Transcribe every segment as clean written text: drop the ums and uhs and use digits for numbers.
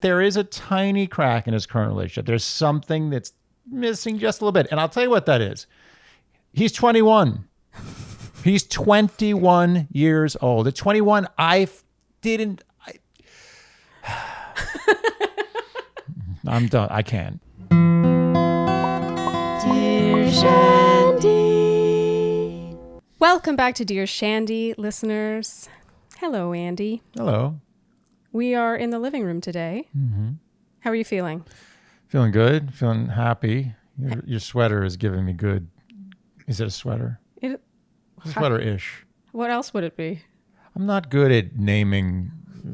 there is a tiny crack in his current relationship. There's something that's missing just a little bit. And I'll tell you what that is. He's 21. He's 21 years old. At 21, I'm done. I can't. Dear Shandy. Welcome back to Dear Shandy, listeners. Hello, Andy. Hello. We are in the living room today. Mm-hmm. How are you feeling? Feeling good. Feeling happy. Your sweater is giving me good. Is it a sweater? Sweater-ish. What else would it be? I'm not good at naming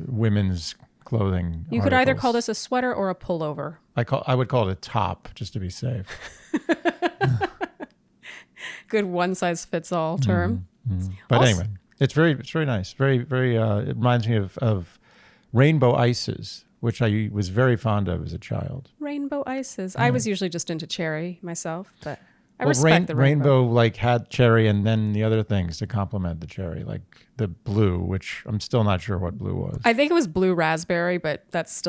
women's clothing. You could either call this a sweater or a pullover. I would call it a top, just to be safe. Good one-size-fits-all term. Mm-hmm. But anyway, it's very nice. Very. It reminds me of rainbow ices, which I was very fond of as a child. Rainbow ices. Yeah. I was usually just into cherry myself, but I respect the rainbow. Like had cherry and then the other things to complement the cherry, like the blue, which I'm still not sure what blue was. I think it was blue raspberry, but that's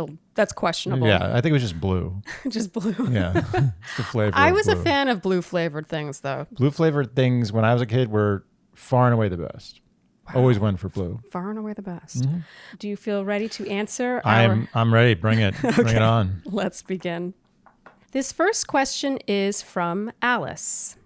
questionable. Yeah, I think it was just blue. Just blue. Yeah, it's the flavor. I was a fan of blue flavored things, though. Blue flavored things when I was a kid were far and away the best. Wow. Always went for blue. Far and away the best. Mm-hmm. Do you feel ready to answer? I'm ready. Bring it. Okay. Bring it on. Let's begin. This first question is from Alice.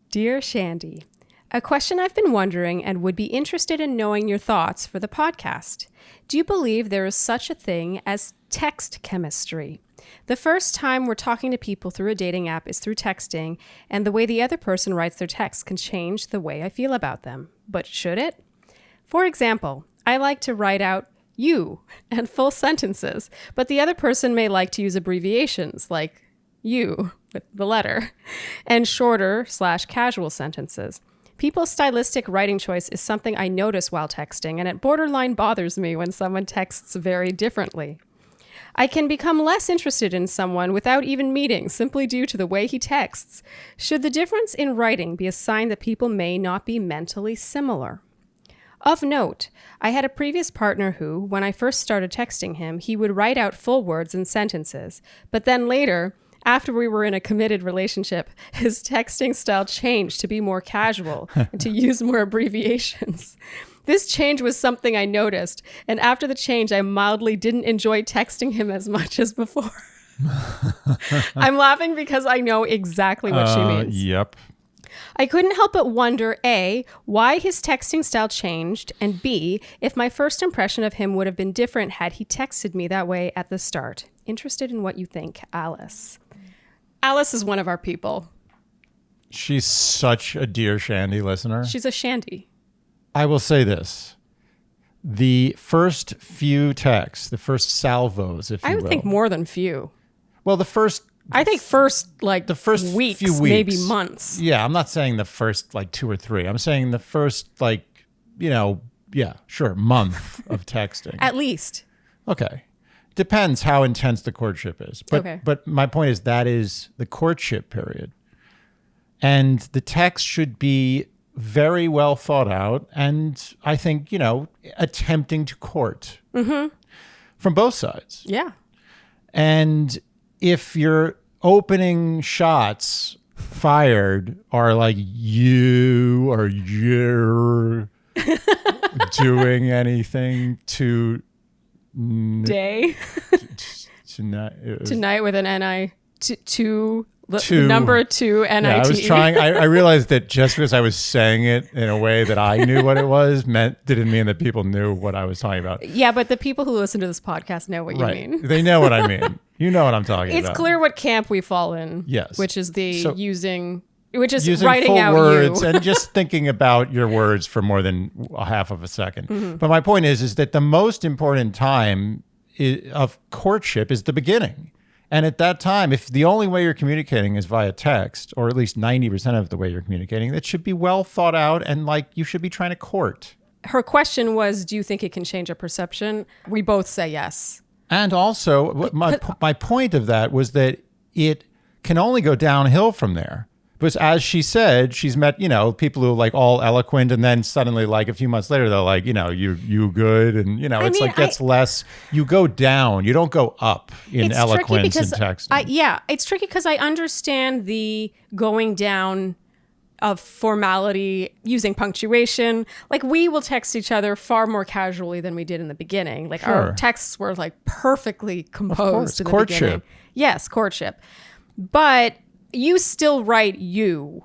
Dear Shandy, a question I've been wondering and would be interested in knowing your thoughts for the podcast. Do you believe there is such a thing as text chemistry? The first time we're talking to people through a dating app is through texting, and the way the other person writes their text can change the way I feel about them. But should it? For example, I like to write out you and full sentences, but the other person may like to use abbreviations like you with the letter and shorter/casual sentences. People's stylistic writing choice is something I notice while texting, and it borderline bothers me when someone texts very differently. I can become less interested in someone without even meeting, simply due to the way he texts. Should the difference in writing be a sign that people may not be mentally similar? Of note, I had a previous partner who, when I first started texting him, he would write out full words and sentences. But then later, after we were in a committed relationship, his texting style changed to be more casual and to use more abbreviations. This change was something I noticed, and after the change, I mildly didn't enjoy texting him as much as before. I'm laughing because I know exactly what she means. Yep. I couldn't help but wonder, A, why his texting style changed, and B, if my first impression of him would have been different had he texted me that way at the start. Interested in what you think, Alice. Alice is one of our people. She's such a Dear Shandy listener. She's a Shandy. I will say this. The first few texts, the first salvos, if you will. I would think more than few. Well, the first weeks, few weeks, maybe months. Yeah, I'm not saying the first 2 or 3. I'm saying the first month of texting. At least. Okay. Depends how intense the courtship is. But my point is that is the courtship period. And the text should be very well thought out and I think, attempting to court from both sides. Yeah. And if your opening shots fired are like you or you're doing anything to day tonight with an N-I number 2 N-I-T. Yeah, I was trying. I realized that just because I was saying it in a way that I knew what it was didn't mean that people knew what I was talking about. Yeah, but the people who listen to this podcast know what you mean. They know what I mean. You know what I'm talking about. It's clear what camp we fall in. Yes. Which is using full writing out words you. and just thinking about your words for more than a half of a second. Mm-hmm. But my point is that the most important time of courtship is the beginning. And at that time, if the only way you're communicating is via text, or at least 90% of the way you're communicating, that should be well thought out and you should be trying to court. Her question was, do you think it can change a perception? We both say yes. And also, my point of that was that it can only go downhill from there. But as she said, she's met, people who are like all eloquent, and then suddenly like a few months later, they're like, you good. And, gets less, you go down, you don't go up in eloquence and texting. It's tricky because I understand the going down of formality, using punctuation. Like, we will text each other far more casually than we did in the beginning. Like, our texts were like perfectly composed in the beginning. Yes, courtship. But you still write you,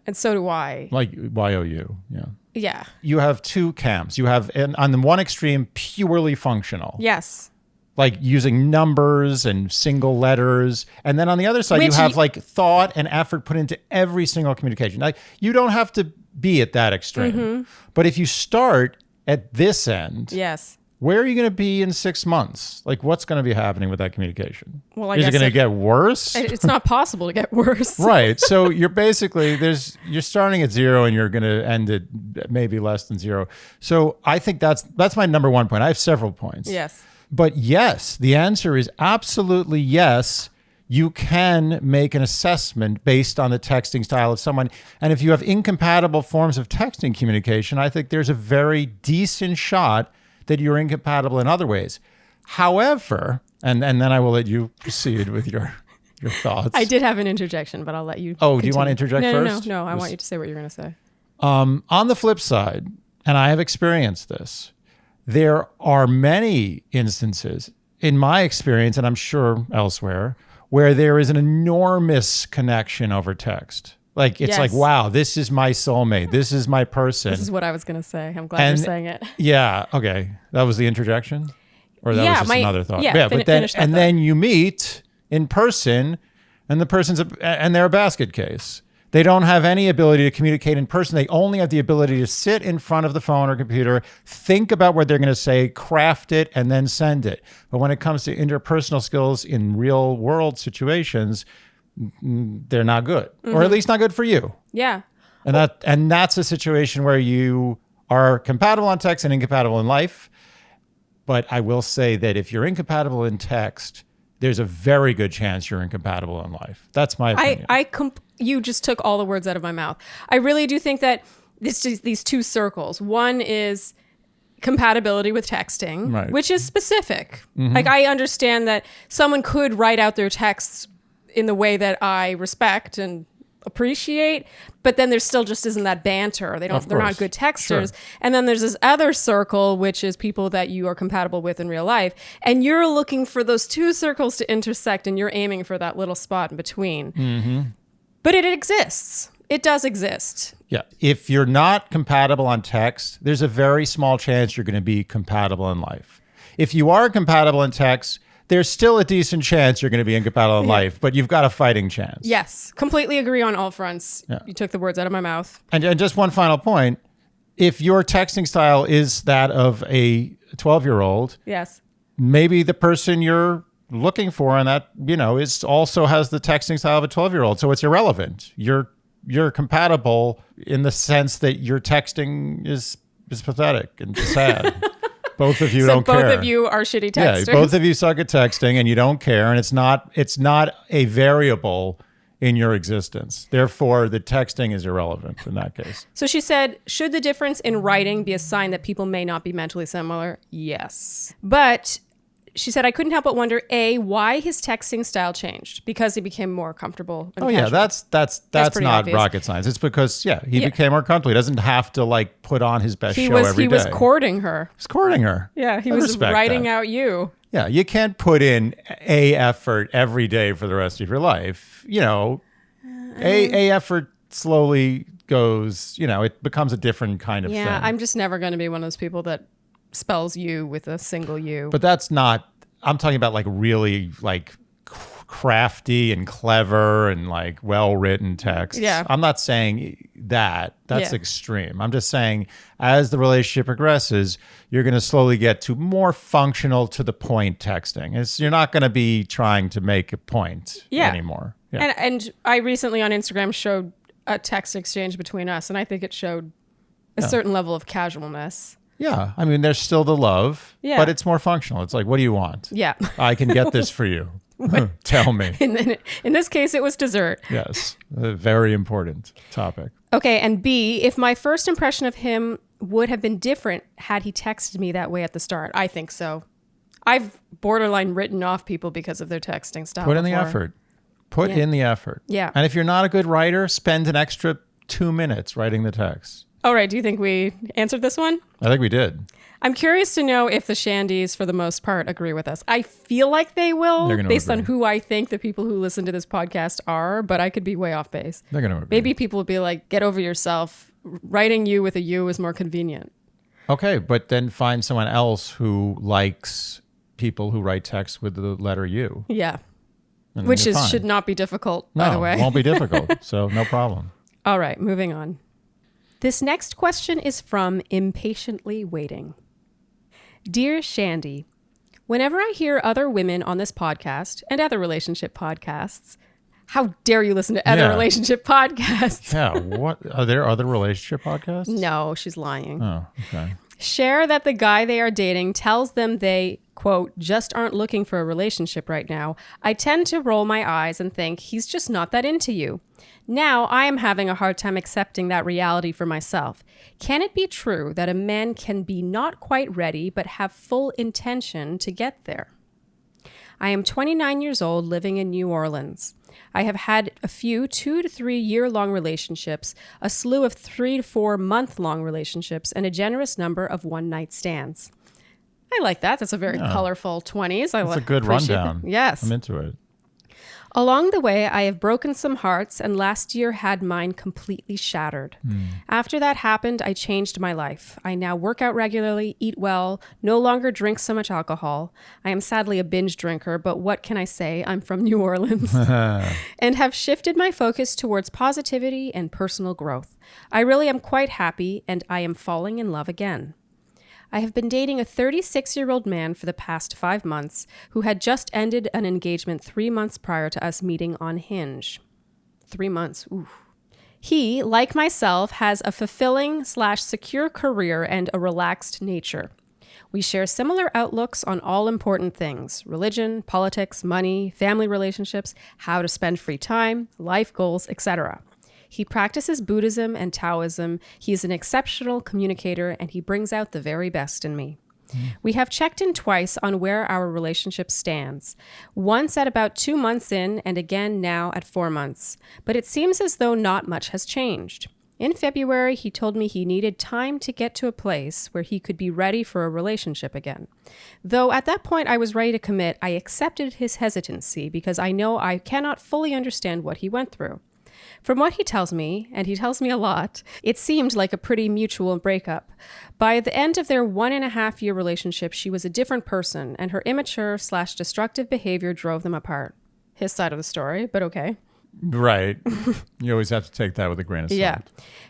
and so do I. Like YOU, yeah. Yeah. You have two camps. You have, on the one extreme, purely functional. Yes. Like using numbers and single letters. And then on the other side, you have like thought and effort put into every single communication. Like, you don't have to be at that extreme. Mm-hmm. But if you start at this end, yes, where are you going to be in 6 months? Like, what's going to be happening with that communication? Well, is it going to get worse? It's not possible to get worse. Right. So you're basically, you're starting at 0 and you're going to end at maybe less than 0. So I think that's my number one point. I have several points. Yes. But yes, the answer is absolutely yes. You can make an assessment based on the texting style of someone. And if you have incompatible forms of texting communication, I think there's a very decent shot that you're incompatible in other ways. However, and then I will let you proceed with your thoughts. I did have an interjection, but I'll let you continue. Do you want to interject first? No. I want you to say what you're going to say. On the flip side, and I have experienced this, there are many instances in my experience, and I'm sure elsewhere, where there is an enormous connection over text. Like, it's like, wow, this is my soulmate. This is my person. This is what I was going to say. I'm glad you're saying it. Yeah. Okay. That was the interjection? Or that was just another thought? Yeah, but then you meet in person, and they're a basket case. They don't have any ability to communicate in person. They only have the ability to sit in front of the phone or computer, think about what they're going to say, craft it, and then send it. But when it comes to interpersonal skills in real world situations, they're not good, or at least not good for you. Yeah. And that's a situation where you are compatible on text and incompatible in life. But I will say that if you're incompatible in text, there's a very good chance you're incompatible in life. That's my opinion. You just took all the words out of my mouth. I really do think that these two circles. One is compatibility with texting, right, which is specific. Mm-hmm. Like, I understand that someone could write out their texts in the way that I respect and appreciate, but then there still just isn't that banter. They're not good texters. Sure. And then there's this other circle, which is people that you are compatible with in real life. And you're looking for those two circles to intersect, and you're aiming for that little spot in between. Mm-hmm. But it exists. It does exist. Yeah. If you're not compatible on text, there's a very small chance you're going to be compatible in life. If you are compatible in text, there's still a decent chance you're going to be incompatible in life, but you've got a fighting chance. Yes. Completely agree on all fronts. Yeah. You took the words out of my mouth. And just one final point. If your texting style is that of a 12-year-old, yes, maybe the person you're looking for and that is also has the texting style of a 12-year-old, so it's irrelevant. You're compatible in the sense that your texting is pathetic and sad. Both of you don't care. Both of you are shitty texters. Yeah, both of you suck at texting and you don't care, and it's not a variable in your existence. Therefore, the texting is irrelevant in that case. So she said, should the difference in writing be a sign that people may not be mentally similar? Yes. But she said, I couldn't help but wonder, A, why his texting style changed. Because he became more comfortable and casual. Yeah, that's not obvious. Rocket science. It's because, he became more comfortable. He doesn't have to, like, put on his best show every day. He was courting her. He was courting her. Yeah, he was writing out you. Yeah, you can't put in a effort every day for the rest of your life. A effort slowly goes, it becomes a different kind of thing. Yeah, I'm just never going to be one of those people that spells you with a single U. But that's not, I'm talking about like really like crafty and clever and like well-written text. Yeah. I'm not saying that. That's extreme. I'm just saying as the relationship progresses, you're going to slowly get to more functional to the point texting. You're not going to be trying to make a point anymore. Yeah. And I recently on Instagram showed a text exchange between us, and I think it showed a certain level of casualness. Yeah. I mean, there's still the love, but it's more functional. It's like, what do you want? Yeah. I can get this for you. Tell me. And then in this case, it was dessert. Yes, a very important topic. Okay, and B, if my first impression of him would have been different had he texted me that way at the start. I think so. I've borderline written off people because of their texting style. Put in the effort. Put in the effort. Yeah. And if you're not a good writer, spend an extra 2 minutes writing the text. All right, do you think we answered this one? I think we did. I'm curious to know if the Shandys, for the most part, agree with us. I feel like they will, based on who I think the people who listen to this podcast are, but I could be way off base. They're going to agree. Maybe people will be like, get over yourself. Writing you with a U is more convenient. Okay, but then find someone else who likes people who write text with the letter U. Yeah. And Which you're fine. should not be difficult, by the way. No, it won't be difficult, so no problem. All right, moving on. This next question is from Impatiently Waiting. Dear Shandy, whenever I hear other women on this podcast and other relationship podcasts, how dare you listen to other relationship podcasts? Yeah, what? Are there other relationship podcasts? No, she's lying. Oh, okay. Share that the guy they are dating tells them they, quote, just aren't looking for a relationship right now. I tend to roll my eyes and think he's just not that into you. Now I am having a hard time accepting that reality for myself. Can it be true that a man can be not quite ready but have full intention to get there? I am 29 years old living in New Orleans. I have had a few 2 to 3 year-long relationships, a slew of 3 to 4 month-long relationships, and a generous number of one-night stands. I like that. That's a very colorful 20s. That's a good rundown. Yes. I'm into it. Along the way, I have broken some hearts, and last year had mine completely shattered. After that happened, I changed my life. I now work out regularly, eat well, no longer drink so much alcohol. I am sadly a binge drinker, but what can I say? I'm from New Orleans. And have shifted my focus towards positivity and personal growth. I really am quite happy, and I am falling in love again. I have been dating a 36-year-old man for the past 5 months who had just ended an engagement 3 months prior to us meeting on Hinge. 3 months, ooh. He, like myself, has a fulfilling/secure career and a relaxed nature. We share similar outlooks on all important things: religion, politics, money, family relationships, how to spend free time, life goals, etc. He practices Buddhism and Taoism. He is an exceptional communicator, and he brings out the very best in me. We have checked in twice on where our relationship stands. Once at about 2 months in, and again now at 4 months. But it seems as though not much has changed. In February, he told me he needed time to get to a place where he could be ready for a relationship again. Though at that point I was ready to commit, I accepted his hesitancy because I know I cannot fully understand what he went through. From what he tells me, and he tells me a lot, it seemed like a pretty mutual breakup. By the end of their 1.5-year relationship, she was a different person, and her immature/destructive behavior drove them apart. His side of the story, but okay. Right. You always have to take that with a grain of salt. Yeah.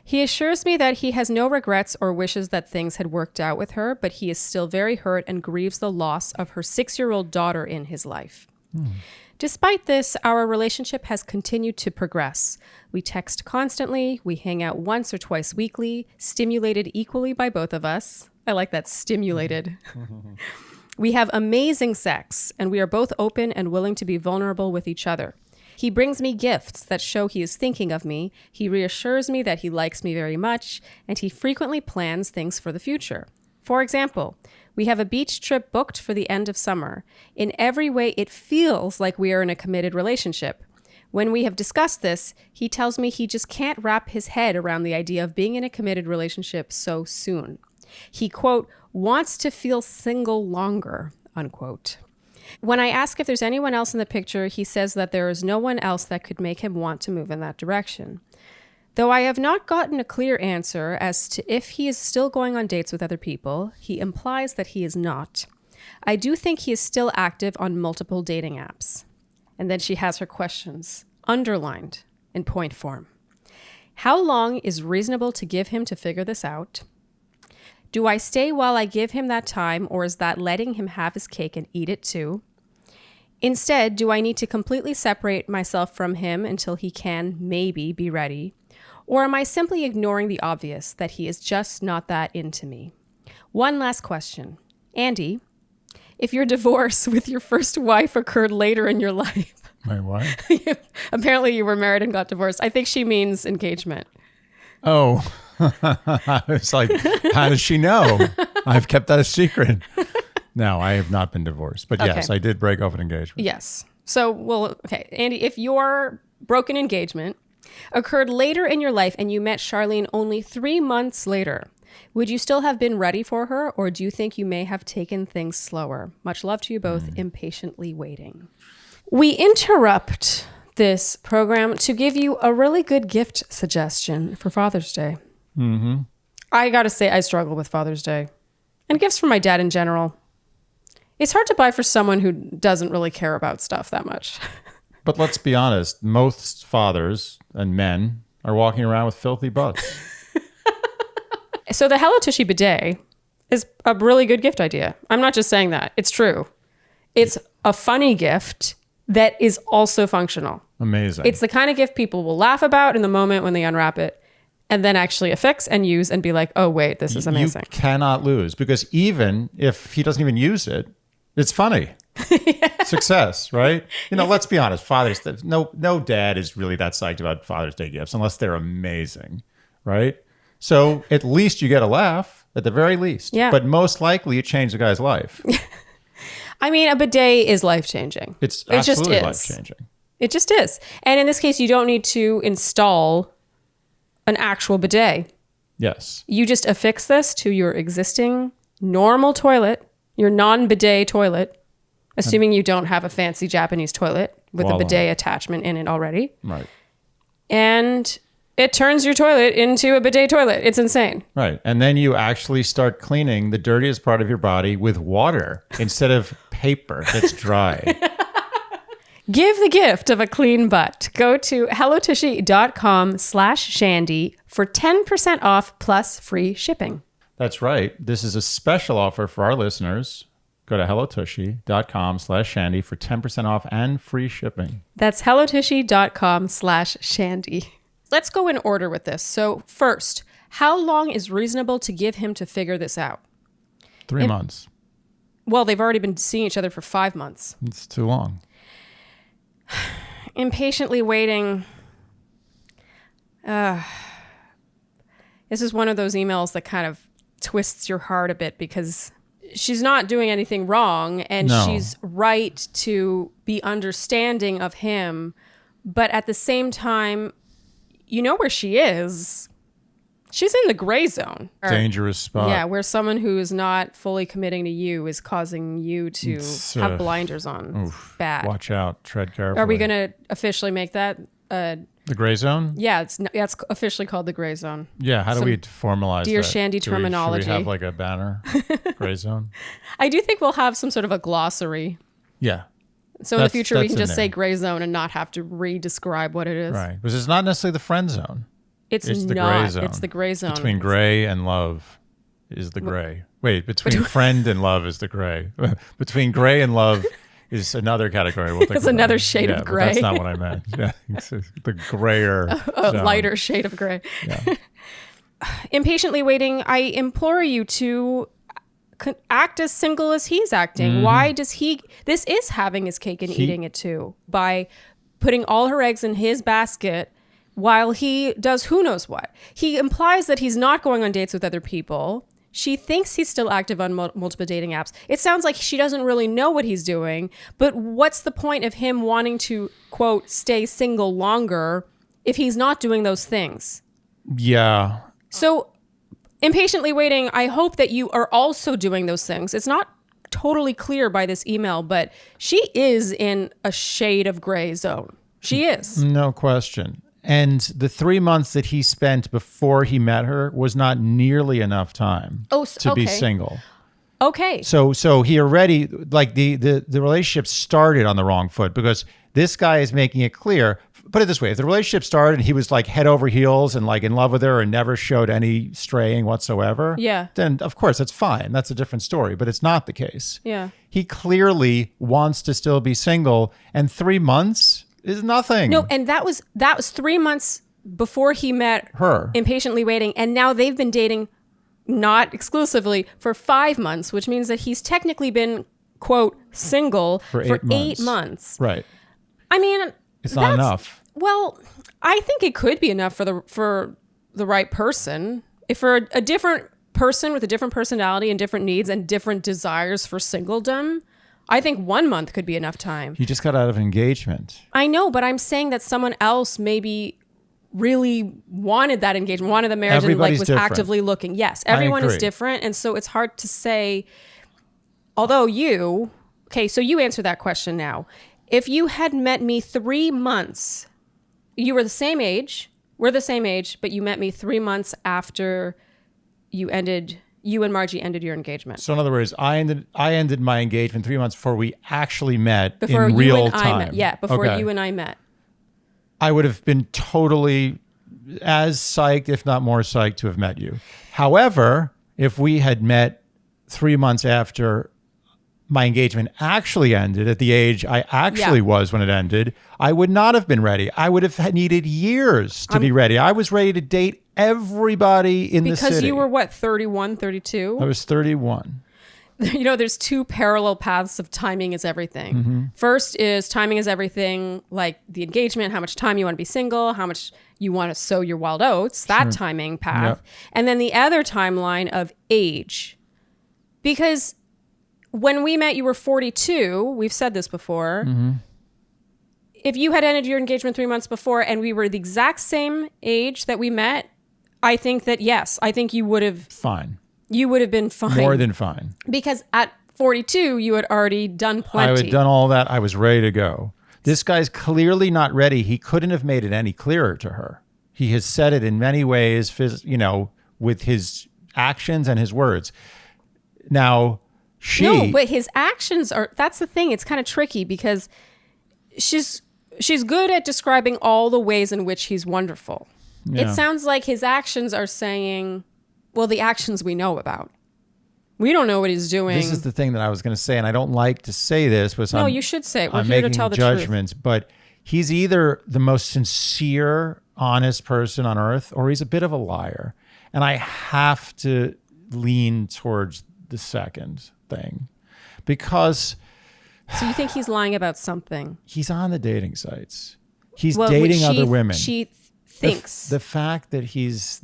He assures me that he has no regrets or wishes that things had worked out with her, but he is still very hurt and grieves the loss of her 6-year-old daughter in his life. Despite this, our relationship has continued to progress. We text constantly, we hang out once or twice weekly, stimulated equally by both of us. I like that, stimulated. We have amazing sex, and we are both open and willing to be vulnerable with each other. He brings me gifts that show he is thinking of me, he reassures me that he likes me very much, and he frequently plans things for the future. For example, we have a beach trip booked for the end of summer. In every way, it feels like we are in a committed relationship. When we have discussed this, he tells me he just can't wrap his head around the idea of being in a committed relationship so soon. He, quote, wants to feel single longer, unquote. When I ask if there's anyone else in the picture, he says that there is no one else that could make him want to move in that direction. Though I have not gotten a clear answer as to if he is still going on dates with other people, he implies that he is not. I do think he is still active on multiple dating apps. And then she has her questions, underlined in point form. How long is reasonable to give him to figure this out? Do I stay while I give him that time, or is that letting him have his cake and eat it too? Instead, do I need to completely separate myself from him until he can, maybe, be ready? Or am I simply ignoring the obvious, that he is just not that into me? One last question. Andy, if your divorce with your first wife occurred later in your life. My what? Apparently you were married and got divorced. I think she means engagement. Oh, it's like, how does she know? I've kept that a secret. No, I have not been divorced. But yes, I did break off an engagement. Yes. So, okay, Andy, if your broken engagement occurred later in your life and you met Sharleen only 3 months later, would you still have been ready for her, or do you think you may have taken things slower? Much love to you both, impatiently waiting. We interrupt this program to give you a really good gift suggestion for Father's Day. Mm-hmm. I got to say, I struggle with Father's Day and gifts from my dad in general. It's hard to buy for someone who doesn't really care about stuff that much. But let's be honest, most fathers and men are walking around with filthy butts. So the Hello Tushy bidet is a really good gift idea. I'm not just saying that. It's true. It's a funny gift that is also functional. Amazing. It's the kind of gift people will laugh about in the moment when they unwrap it and then actually affix and use and be like, oh, wait, this is amazing. You cannot lose, because even if he doesn't even use it, it's funny. Success, right? Let's be honest. Father's Day, no dad is really that psyched about Father's Day gifts unless they're amazing, right? So at least you get a laugh, at the very least. Yeah. But most likely it changed the guy's life. I mean, a bidet is life-changing. It absolutely life-changing. It just is. And in this case, you don't need to install an actual bidet. Yes. You just affix this to your existing normal toilet, your non-bidet toilet, assuming you don't have a fancy Japanese toilet with a bidet attachment in it already. Right. And it turns your toilet into a bidet toilet. It's insane. Right. And then you actually start cleaning the dirtiest part of your body with water instead of paper that's dry. Give the gift of a clean butt. Go to hellotushy.com/Shandy for 10% off plus free shipping. That's right. This is a special offer for our listeners. Go to hellotushy.com/Shandy for 10% off and free shipping. That's hellotushy.com/Shandy. Let's go in order with this. So first, how long is reasonable to give him to figure this out? 3 months. Well, they've already been seeing each other for 5 months. It's too long. Impatiently waiting. This is one of those emails that kind of twists your heart a bit, because she's not doing anything wrong and she's right to be understanding of him. But at the same time, you know where she is. She's in the gray zone. Dangerous spot. Yeah, where someone who is not fully committing to you is causing you to have blinders on. Oof, bad. Watch out. Tread carefully. Are we going to officially make that? The gray zone? Yeah, it's officially called the gray zone. Yeah, how do we formalize Dear that? Shandy terminology. Should we have like a banner? Gray zone? I do think we'll have some sort of a glossary. Yeah. So in the future, we can just say gray zone and not have to re-describe what it is. Right. Because it's not necessarily the friend zone. It's the not. gray zone. It's the gray zone. Between gray and love is the gray. Wait, between friend and love is the gray. Between gray and love is another category. We'll it's another shade of gray. That's not what I meant. Yeah, it's the grayer a lighter shade of gray. Yeah. Impatiently waiting, I implore you to act as single as he's acting. Why does he... This is having his cake and eating it too, by putting all her eggs in his basket while he does who knows what. He implies that he's not going on dates with other people. She thinks he's still active on multiple dating apps. It sounds like she doesn't really know what he's doing, but what's the point of him wanting to, quote, stay single longer if he's not doing those things? Yeah. So impatiently waiting, I hope that you are also doing those things. It's not totally clear by this email, but she is in a shade of gray zone. She is. No question. And the 3 months that he spent before he met her was not nearly enough time to be single. Okay. So he already, like, the relationship started on the wrong foot, because this guy is making it clear. Put it this way: if the relationship started and he was like head over heels and like in love with her and never showed any straying whatsoever, then of course that's fine. That's a different story. But it's not the case. Yeah. He clearly wants to still be single, and 3 months is nothing. No, and that was 3 months before he met her. Impatiently waiting, and now they've been dating, not exclusively, for 5 months, which means that he's technically been quote, single for 8 months. Right. I mean, it's not enough. Well, I think it could be enough for the right person. If for a different person with a different personality and different needs and different desires for singledom, I think 1 month could be enough time. You just got out of an engagement. I know, but I'm saying that someone else maybe really wanted that engagement, wanted the marriage, and like was different. Actively looking. Yes, everyone is different, and so it's hard to say. Although so you answer that question now. If you had met me 3 months, you were the same age, we're the same age, but you met me 3 months after you and Margie ended your engagement. So in other words, I ended my engagement 3 months before we actually met in real time. Before you and I met. I would have been totally as psyched, if not more psyched, to have met you. However, if we had met 3 months after my engagement actually ended, at the age I actually was when it ended, I would not have been ready. I would have needed years to be ready. I was ready to date everybody in the city. Because you were what, 31, 32? I was 31. You know, there's two parallel paths of timing is everything. Mm-hmm. First is timing is everything, like the engagement, how much time you want to be single, how much you want to sow your wild oats, that timing path. Yep. And then the other timeline of age. Because when we met, you were 42. We've said this before. Mm-hmm. If you had ended your engagement 3 months before and we were the exact same age that we met, I think that, yes, I think you would have... Fine. You would have been fine. More than fine. Because at 42, you had already done plenty. I had done all that. I was ready to go. This guy's clearly not ready. He couldn't have made it any clearer to her. He has said it in many ways, with his actions and his words. Now... No, but his actions are, that's the thing. It's kind of tricky because she's good at describing all the ways in which he's wonderful. Yeah. It sounds like his actions are saying, well, the actions we know about. We don't know what he's doing. This is the thing that I was going to say, and I don't like to say this, but you should say it. We're I'm here to making tell the judgments, truth. But he's either the most sincere, honest person on earth, or he's a bit of a liar. And I have to lean towards the second thing, because so you think he's lying about something? He's on the dating sites. He's dating other women. She thinks the fact that he's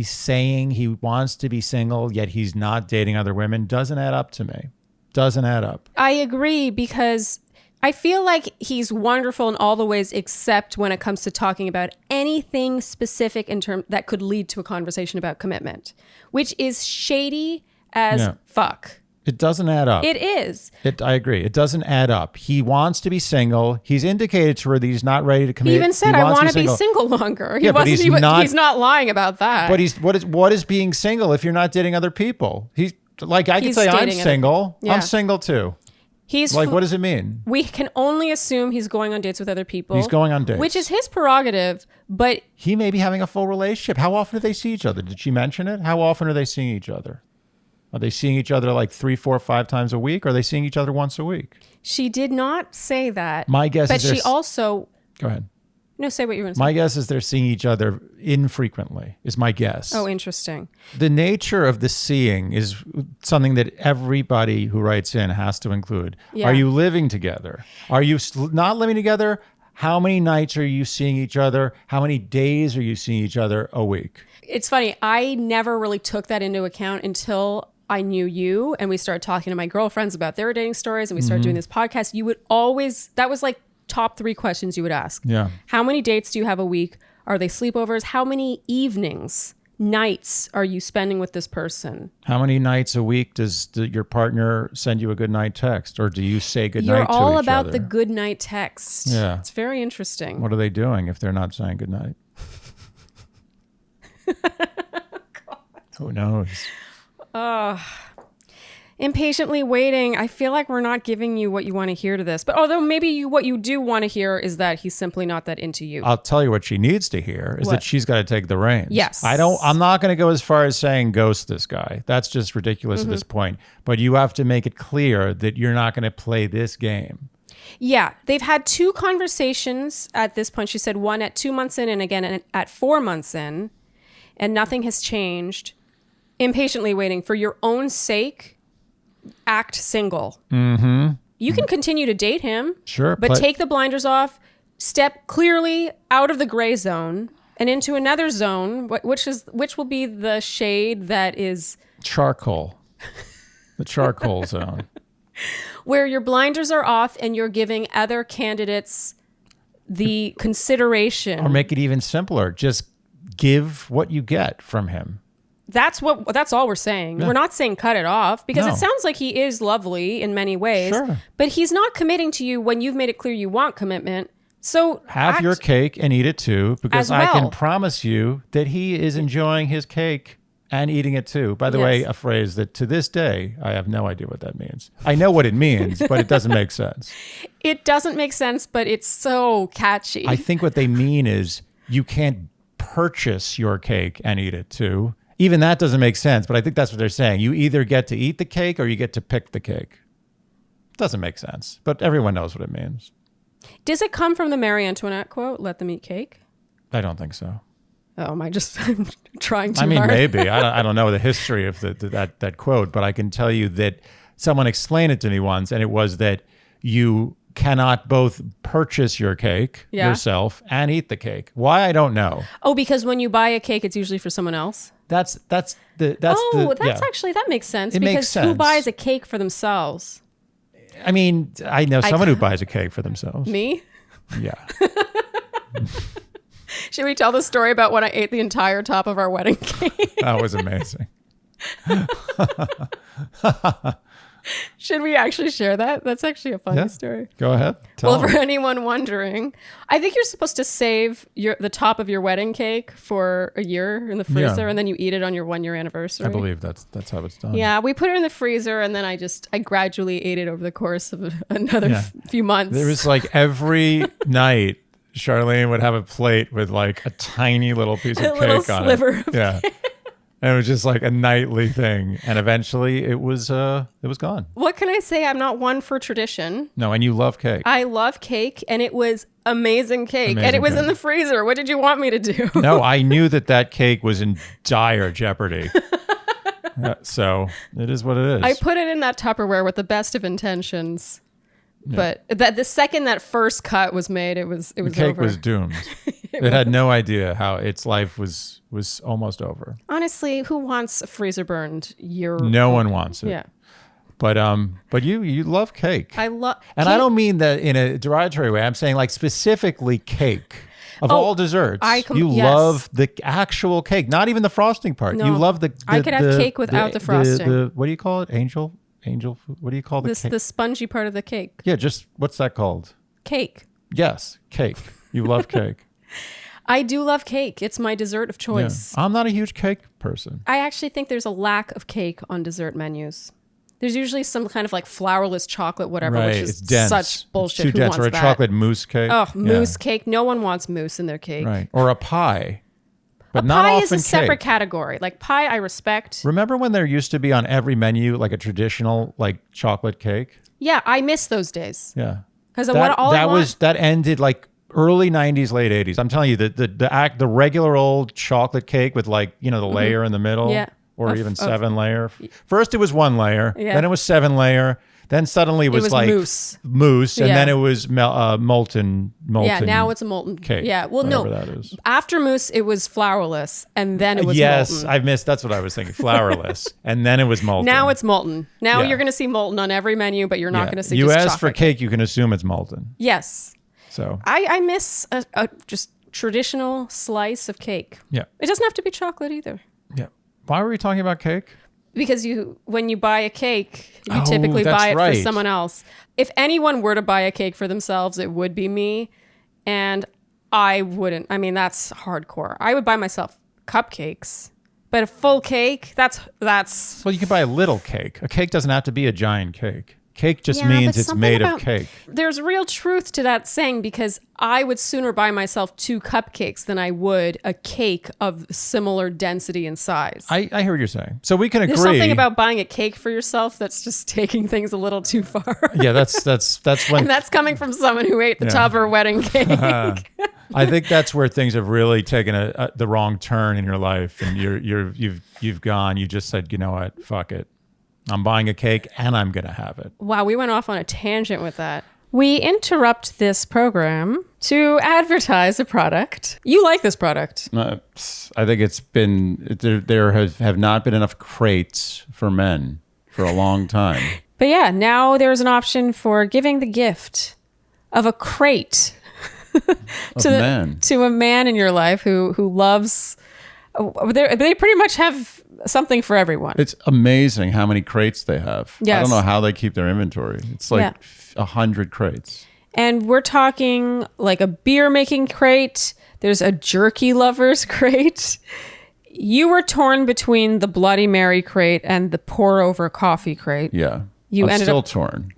saying he wants to be single, yet he's not dating other women, doesn't add up to me. Doesn't add up. I agree, because I feel like he's wonderful in all the ways except when it comes to talking about anything specific in term that could lead to a conversation about commitment, which is shady as fuck. It doesn't add up. It is. I agree. It doesn't add up. He wants to be single. He's indicated to her that he's not ready to commit. He even said, I want to be single longer. He's not lying about that. But what is being single if you're not dating other people? He's like, I can say I'm single. I'm single too. He's like, what does it mean? We can only assume he's going on dates with other people. He's going on dates. Which is his prerogative, but... He may be having a full relationship. How often do they see each other? Did she mention it? How often are they seeing each other? Are they seeing each other like 3, 4, 5 times a week? Or are they seeing each other once a week? She did not say that. My guess is... But she also... Go ahead. No, say what you were going to say. My guess is they're seeing each other infrequently, is my guess. Oh, interesting. The nature of the seeing is something that everybody who writes in has to include. Yeah. Are you living together? Are you not living together? How many nights are you seeing each other? How many days are you seeing each other a week? It's funny. I never really took that into account until I knew you and we started talking to my girlfriends about their dating stories and we started doing this podcast. You would always... That was like top 3 questions you would ask. Yeah. How many dates do you have a week? Are they sleepovers? How many evenings, nights are you spending with this person? How many nights a week does your partner send you a good night text? Or do you say good night to each other? You're all about the good night text. Yeah. It's very interesting. What are they doing if they're not saying good night? Who knows? Impatiently waiting. I feel like we're not giving you what you want to hear to this. But although maybe what you do want to hear is that he's simply not that into you. I'll tell you what she needs to hear is that she's got to take the reins. Yes. I'm not going to go as far as saying ghost this guy. That's just ridiculous at this point. But you have to make it clear that you're not going to play this game. Yeah. They've had 2 conversations at this point. She said one at 2 months in and again at 4 months in. And nothing has changed. Impatiently waiting for your own sake. act single. You can continue to date him. Sure. But take the blinders off, step clearly out of the gray zone and into another zone, which will be the shade that is charcoal. The charcoal zone. Where your blinders are off and you're giving other candidates the consideration. Or make it even simpler. Just give what you get from him. That's all we're saying. Yeah. We're not saying cut it off because it sounds like he is lovely in many ways, but he's not committing to you when you've made it clear you want commitment. So have your cake and eat it too, because I can promise you that he is enjoying his cake and eating it too. By the way, a phrase that to this day, I have no idea what that means. I know what it means, but it doesn't make sense. It doesn't make sense, but it's so catchy. I think what they mean is you can't purchase your cake and eat it too. Even that doesn't make sense, but I think that's what they're saying. You either get to eat the cake or you get to pick the cake. Doesn't make sense, but everyone knows what it means. Does it come from the Marie Antoinette quote, "Let them eat cake"? I don't think so. Oh, am I just trying too hard? I mean, maybe. I don't know the history of that quote, but I can tell you that someone explained it to me once, and it was that you cannot both purchase your cake yourself and eat the cake. Why? I don't know. Oh, because when you buy a cake, it's usually for someone else? Actually, that makes sense. It makes sense. Who buys a cake for themselves? I mean, I know someone who buys a cake for themselves. Me? Yeah. Should we tell the story about when I ate the entire top of our wedding cake? That was amazing. Should we actually share that? That's actually a funny story. Go ahead. Well, for anyone wondering, I think you're supposed to save the top of your wedding cake for a year in the freezer, and then you eat it on your 1-year anniversary. I believe that's how it's done. Yeah, we put it in the freezer, and then I gradually ate it over the course of another few months. There was like every night, Sharleen would have a plate with like a tiny little piece of cake on it. Yeah. And it was just like a nightly thing. And eventually it was gone. What can I say? I'm not one for tradition. No, and you love cake. I love cake, and it was amazing cake. And it was in the freezer. What did you want me to do? No, I knew that cake was in dire jeopardy. So it is what it is. I put it in that Tupperware with the best of intentions. But the second that first cut was made, it was the cake over. Was doomed. It had no idea how its life was almost over. Honestly, who wants a freezer burned year? No one wants it. Yeah. But you love cake. I love, and I don't mean that in a derogatory way. I'm saying like specifically cake. Of all desserts, you love the actual cake, not even the frosting part. No, you love the I could have cake without the frosting. What do you call it? Angel food? What do you call the cake? The spongy part of the cake. Yeah, just what's that called? Cake. Yes, cake. You love cake. I do love cake. It's my dessert of choice. Yeah. I'm not a huge cake person. I actually think there's a lack of cake on dessert menus. There's usually some kind of like flourless chocolate, whatever, which is such bullshit. It's too dense. Or a chocolate mousse cake. Oh, mousse cake. No one wants mousse in their cake. Right. Or a pie. But a not pie often is a separate cake. Category. Like pie, I respect. Remember when there used to be on every menu like a traditional like chocolate cake? Yeah, I miss those days. Yeah. Because that ended like early 90s, late 80s. I'm telling you, the regular old chocolate cake with like, the layer in the middle, or even 7 layer. First it was 1 layer, then it was 7 layer. Then suddenly it was like mousse, and then it was molten. Yeah, now it's a molten cake. Yeah, well, no. That is. After mousse, it was flourless, and then it was molten. Yes, I missed. That's what I was thinking. Flourless, and then it was molten. Now it's molten. Now you're going to see molten on every menu, but you're not going to see. You ask chocolate for cake, you can assume it's molten. Yes. So I miss a just traditional slice of cake. Yeah. It doesn't have to be chocolate either. Yeah. Why were we talking about cake? Because when you buy a cake, you typically buy it for someone else. If anyone were to buy a cake for themselves, it would be me. And I wouldn't. I mean, that's hardcore. I would buy myself cupcakes. But a full cake, that's... Well, you can buy a little cake. A cake doesn't have to be a giant cake. Cake just means it's made of cake. There's real truth to that saying, because I would sooner buy myself 2 cupcakes than I would a cake of similar density and size. I hear what you're saying. So we can agree. There's something about buying a cake for yourself that's just taking things a little too far. Yeah, that's when. And that's coming from someone who ate the top of her wedding cake. I think that's where things have really taken the wrong turn in your life, and you've gone. You just said, you know what, fuck it. I'm buying a cake and I'm going to have it. Wow, we went off on a tangent with that. We interrupt this program to advertise a product. You like this product. I think it's been, there have not been enough crates for men for a long time. But yeah, now there's an option for giving the gift of a crate to a man in your life who loves, they pretty much have something for everyone. It's amazing how many crates they have. Yes. I don't know how they keep their inventory. It's like 100 crates. And we're talking like a beer making crate. There's a jerky lovers crate. You were torn between the Bloody Mary crate and the pour over coffee crate. Yeah. I'm still torn.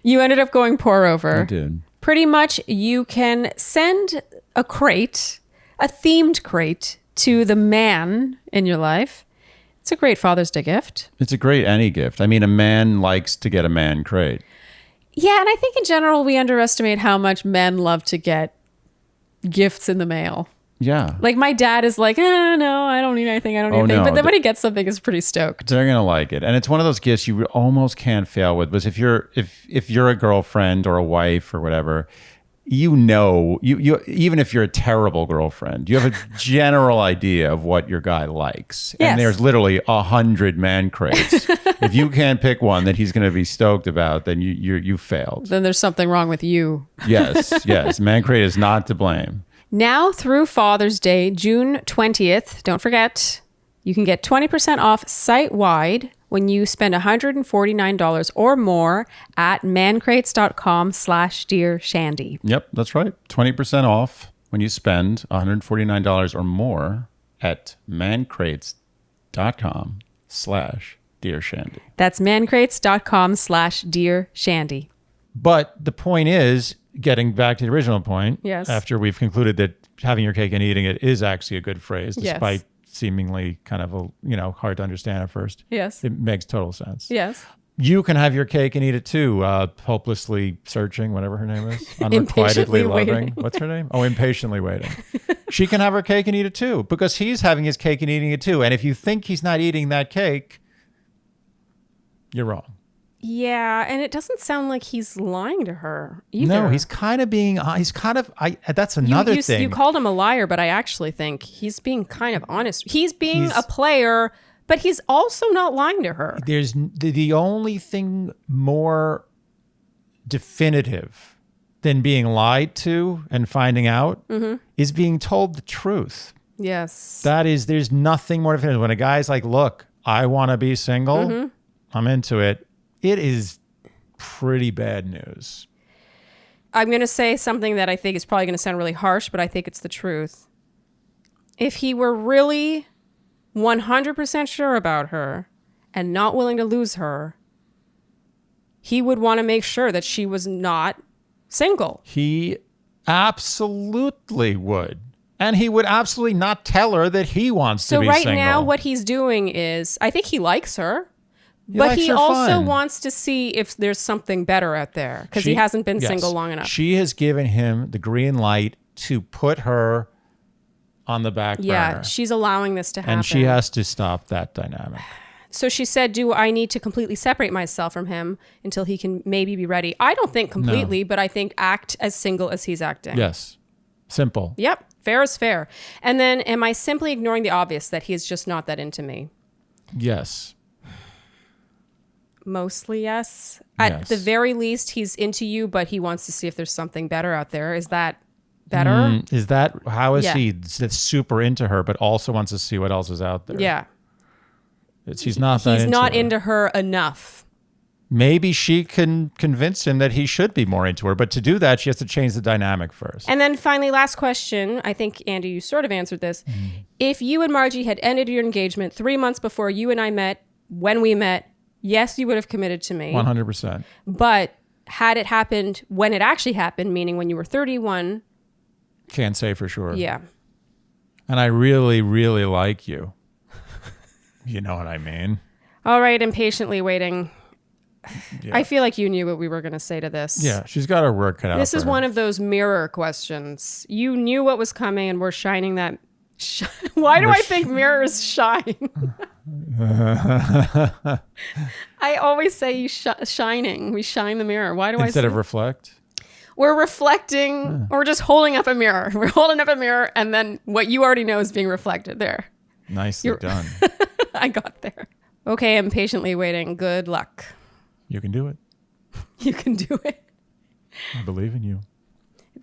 You ended up going pour over. I did. Pretty much you can send a crate, a themed crate, to the man in your life. It's a great Father's Day gift. It's a great any gift. I mean, a man likes to get a man crate. Yeah, and I think in general we underestimate how much men love to get gifts in the mail. Yeah. Like my dad is like, no, I don't need anything. I don't need anything. No. But then when he gets something, he's pretty stoked. They're going to like it. And it's one of those gifts you almost can't fail with. Because if you're a girlfriend or a wife or whatever, you even if you're a terrible girlfriend, you have a general idea of what your guy likes. Yes. And there's literally 100 man crates. If you can't pick one that he's going to be stoked about, then you failed. Then there's something wrong with you. Yes. Man crate is not to blame. Now through Father's Day, June 20th, don't forget, you can get 20% off site-wide when you spend $149 or more at mancrates.com/dearshandy. Yep, that's right. 20% off when you spend $149 or more at mancrates.com/dearshandy. That's mancrates.com/dearshandy. But the point is, getting back to the original point, yes, after we've concluded that having your cake and eating it is actually a good phrase, despite seemingly kind of hard to understand at first. Yes. It makes total sense. Yes. You can have your cake and eat it too. Hopelessly searching, whatever her name is. Unrequitedly loving. What's her name? Oh, impatiently waiting. She can have her cake and eat it too, because he's having his cake and eating it too. And if you think he's not eating that cake, you're wrong. Yeah, and it doesn't sound like he's lying to her either. No, he's kind of being, that's another thing. You called him a liar, but I actually think he's being kind of honest. He's being a player, but he's also not lying to her. There's the only thing more definitive than being lied to and finding out is being told the truth. Yes. There's nothing more definitive. When a guy's like, look, I want to be single, I'm into it. It is pretty bad news. I'm going to say something that I think is probably going to sound really harsh, but I think it's the truth. If he were really 100% sure about her and not willing to lose her, he would want to make sure that she was not single. He absolutely would. And he would absolutely not tell her that he wants to be single. So right now what he's doing is, I think he likes her. But he also wants to see if there's something better out there because he hasn't been single long enough. She has given him the green light to put her on the back burner. Yeah, she's allowing this to happen. And she has to stop that dynamic. So she said, do I need to completely separate myself from him until he can maybe be ready? I don't think completely, but I think act as single as he's acting. Yes. Simple. Yep. Fair is fair. And then am I simply ignoring the obvious that he's just not that into me? Yes. Mostly yes. At the very least, he's into you, but he wants to see if there's something better out there. Is that better? How is he that's super into her, but also wants to see what else is out there? Yeah. He's not into her enough. Maybe she can convince him that he should be more into her, but to do that, she has to change the dynamic first. And then finally, last question. I think, Andy, you sort of answered this. If you and Margie had ended your engagement 3 months before you and I met, when we met, yes, you would have committed to me. 100%. But had it happened when it actually happened, meaning when you were 31. Can't say for sure. Yeah. And I really, really like you. You know what I mean? All right, impatiently waiting. Yeah. I feel like you knew what we were going to say to this. Yeah, she's got her work cut out. This is one of those mirror questions. You knew what was coming and we're shining that Why do I think mirrors shine? I always say shining. We shine the mirror. Why do Instead I of reflect? We're reflecting. We're just holding up a mirror. We're holding up a mirror, and then what you already know is being reflected there. Nicely done. I got there. Okay, I'm patiently waiting. Good luck. You can do it. You can do it. I believe in you.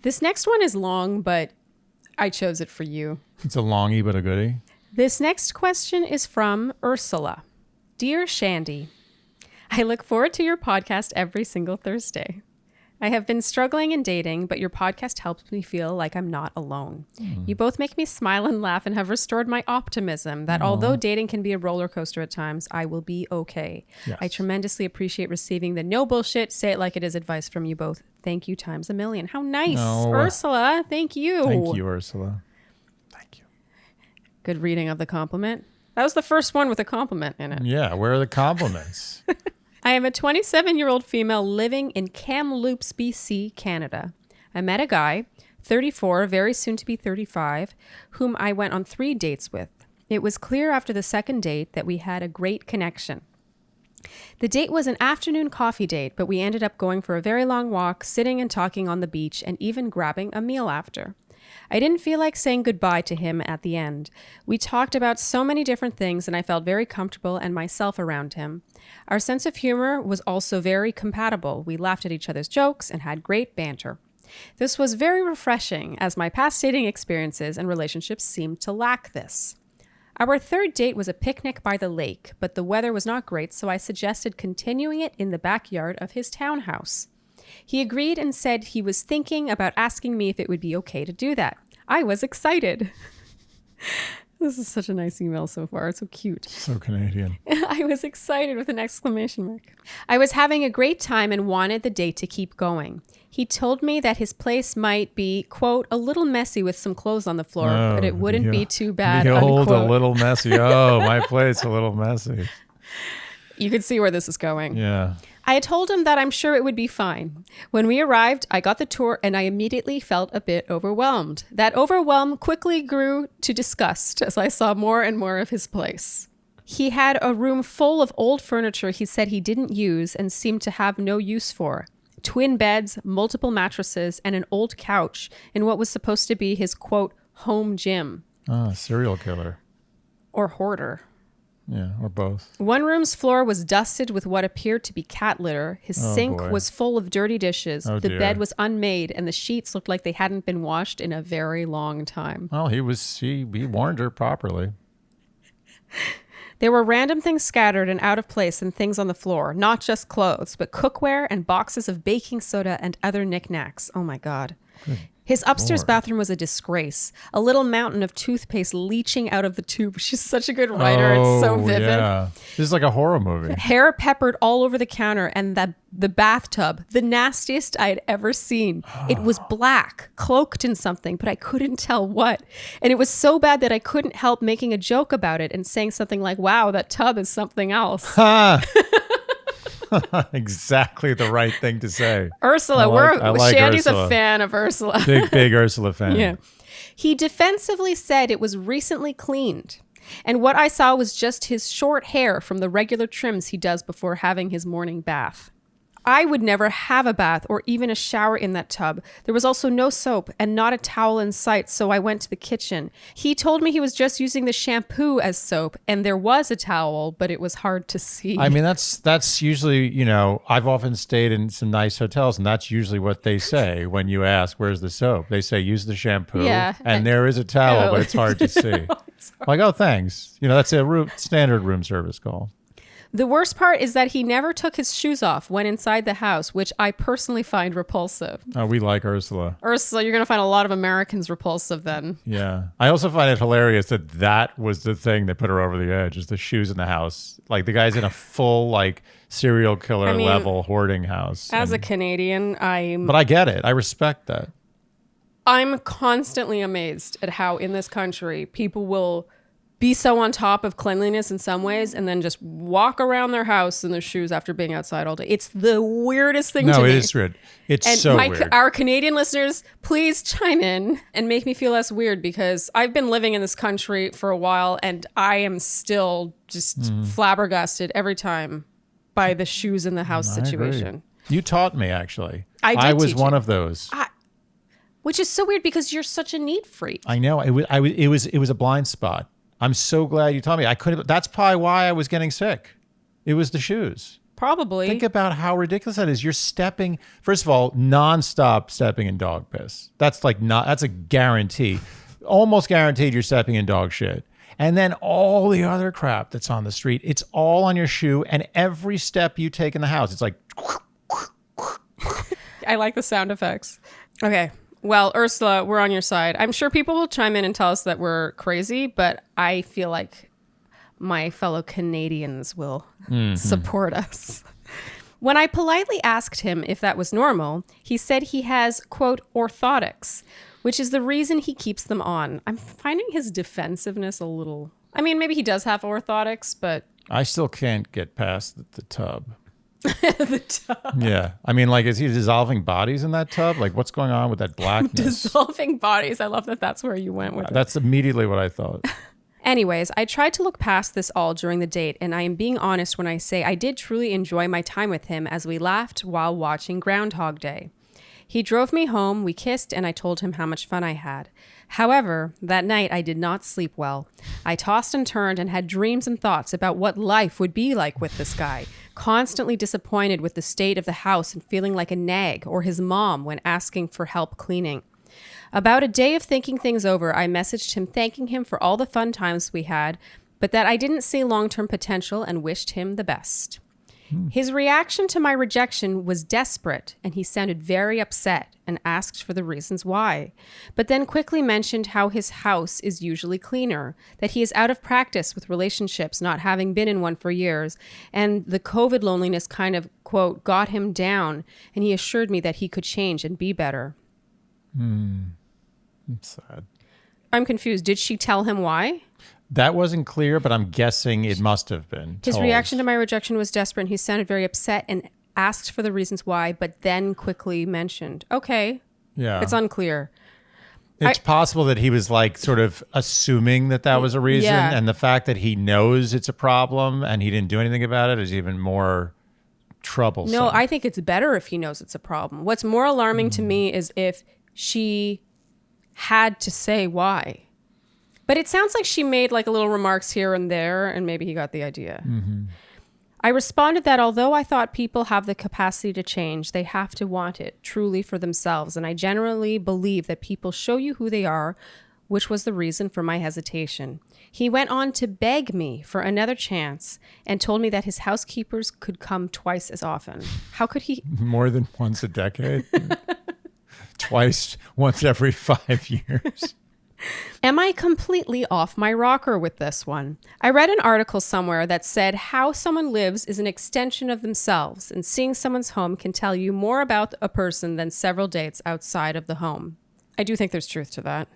This next one is long, but I chose it for you. It's a longie, but a goodie. This next question is from Ursula. Dear Shandy, I look forward to your podcast every single Thursday. I have been struggling in dating, but your podcast helps me feel like I'm not alone. You both make me smile and laugh and have restored my optimism that although dating can be a roller coaster at times, I will be okay. Yes. I tremendously appreciate receiving the no bullshit, say it like it is advice from you both. Thank you times a million. How nice. Ursula, thank you. Thank you, Ursula. Thank you. Good reading of the compliment. That was the first one with a compliment in it. Yeah, where are the compliments? I am a 27-year-old female living in Kamloops, BC, Canada. I met a guy, 34, very soon to be 35, whom I went on 3 dates with. It was clear after the second date that we had a great connection. The date was an afternoon coffee date, but we ended up going for a very long walk, sitting and talking on the beach, and even grabbing a meal after. I didn't feel like saying goodbye to him at the end. We talked about so many different things, and I felt very comfortable and myself around him. Our sense of humor was also very compatible. We laughed at each other's jokes and had great banter. This was very refreshing, as my past dating experiences and relationships seemed to lack this. Our third date was a picnic by the lake, but the weather was not great, so I suggested continuing it in the backyard of his townhouse. He agreed and said he was thinking about asking me if it would be okay to do that. I was excited. This is such a nice email so far. It's so cute. So Canadian. I was excited with an exclamation mark. I was having a great time and wanted the date to keep going. He told me that his place might be, quote, a little messy with some clothes on the floor, but it wouldn't be too bad, Behold, unquote. a little messy. Oh, my place a little messy. You could see where this is going. Yeah. I had told him that I'm sure it would be fine. When we arrived, I got the tour and I immediately felt a bit overwhelmed. That overwhelm quickly grew to disgust as I saw more and more of his place. He had a room full of old furniture he said he didn't use and seemed to have no use for. Twin beds, multiple mattresses, and an old couch in what was supposed to be his, quote, home gym. Ah, serial killer. Or hoarder. Yeah, or both. One room's floor was dusted with what appeared to be cat litter. His sink boy. was full of dirty dishes. Oh, the dear. bed was unmade, and the sheets looked like they hadn't been washed in a very long time. Well, he warned her properly. There were random things scattered and out of place and things on the floor, not just clothes, but cookware and boxes of baking soda and other knickknacks. Oh my God. Good. His upstairs Lord. bathroom was a disgrace. A little mountain of toothpaste leaching out of the tube. She's such a good writer. It's so vivid. Yeah. This is like a horror movie. Hair peppered all over the counter, and the bathtub, the nastiest I had ever seen. It was black, cloaked in something, but I couldn't tell what. And it was so bad that I couldn't help making a joke about it and saying something like, wow, that tub is something else. Exactly the right thing to say. Ursula, I like Shandy's Ursula. a fan of Ursula. Big Ursula fan. Yeah. He defensively said it was recently cleaned. And what I saw was just his short hair from the regular trims he does before having his morning bath. I would never have a bath or even a shower in that tub. There was also no soap and not a towel in sight, so I went to the kitchen. He told me he was just using the shampoo as soap, and there was a towel, but it was hard to see. I mean, that's usually, I've often stayed in some nice hotels, and that's usually what they say when you ask, where's the soap? They say, use the shampoo, and there is a towel, but it's hard to see. Like, oh, thanks. That's a standard room service call. The worst part is that he never took his shoes off when inside the house, which I personally find repulsive. Oh, we like Ursula. Ursula, you're going to find a lot of Americans repulsive then. Yeah. I also find it hilarious that was the thing that put her over the edge, is the shoes in the house. Like, the guy's in a full, serial killer level hoarding house. As a Canadian, But I get it. I respect that. I'm constantly amazed at how in this country people will be so on top of cleanliness in some ways and then just walk around their house in their shoes after being outside all day. It's the weirdest thing to me. No, it is weird. It's so weird. Our Canadian listeners, please chime in and make me feel less weird, because I've been living in this country for a while and I am still just flabbergasted every time by the shoes in the house situation. Agree. You taught me, actually. I was one of those. Which is so weird because you're such a neat freak. I know. It was a blind spot. I'm so glad you taught me. I couldn't. That's probably why I was getting sick. It was the shoes. Probably. Think about how ridiculous that is. You're stepping, first of all, nonstop stepping in dog piss. That's a guarantee. Almost guaranteed you're stepping in dog shit. And then all the other crap that's on the street, it's all on your shoe. And every step you take in the house, it's like. I like the sound effects. Okay. Well, Ursula, we're on your side. I'm sure people will chime in and tell us that we're crazy, but I feel like my fellow Canadians will support us. When I politely asked him if that was normal, he said he has, quote, orthotics, which is the reason he keeps them on. I'm finding his defensive-ness a little... I mean, maybe he does have orthotics, but... I still can't get past the tub. The tub. Yeah. I mean, like, is he dissolving bodies in that tub? Like, what's going on with that blackness? Dissolving bodies. I love that that's where you went with it. That's immediately what I thought. Anyways, I tried to look past this all during the date, and I am being honest when I say I did truly enjoy my time with him as we laughed while watching Groundhog Day. He drove me home, we kissed, and I told him how much fun I had. However, that night I did not sleep well. I tossed and turned and had dreams and thoughts about what life would be like with this guy, constantly disappointed with the state of the house and feeling like a nag or his mom when asking for help cleaning. About a day of thinking things over, I messaged him thanking him for all the fun times we had, but that I didn't see long-term potential and wished him the best. His reaction to my rejection was desperate, and he sounded very upset and asked for the reasons why, but then quickly mentioned how his house is usually cleaner, that he is out of practice with relationships, not having been in one for years, and the COVID loneliness kind of, quote, got him down, and he assured me that he could change and be better. It's sad. I'm confused. Did she tell him why? That wasn't clear, but I'm guessing it must have been His told. reaction to my rejection was desperate, and he sounded very upset and asked for the reasons why, but then quickly mentioned, okay, Yeah. it's unclear. It's possible that he was like sort of assuming that was a reason. Yeah. And the fact that he knows it's a problem and he didn't do anything about it is even more troublesome. No, I think it's better if he knows it's a problem. What's more alarming to me is if she had to say why. But it sounds like she made like a little remarks here and there, and maybe he got the idea. I responded that although I thought people have the capacity to change, they have to want it truly for themselves. And I generally believe that people show you who they are, which was the reason for my hesitation. He went on to beg me for another chance and told me that his housekeepers could come twice as often. How could he? More than once a decade? Twice, once every 5 years. Am I completely off my rocker with this one? I read an article somewhere that said how someone lives is an extension of themselves, and seeing someone's home can tell you more about a person than several dates outside of the home. I do think there's truth to that.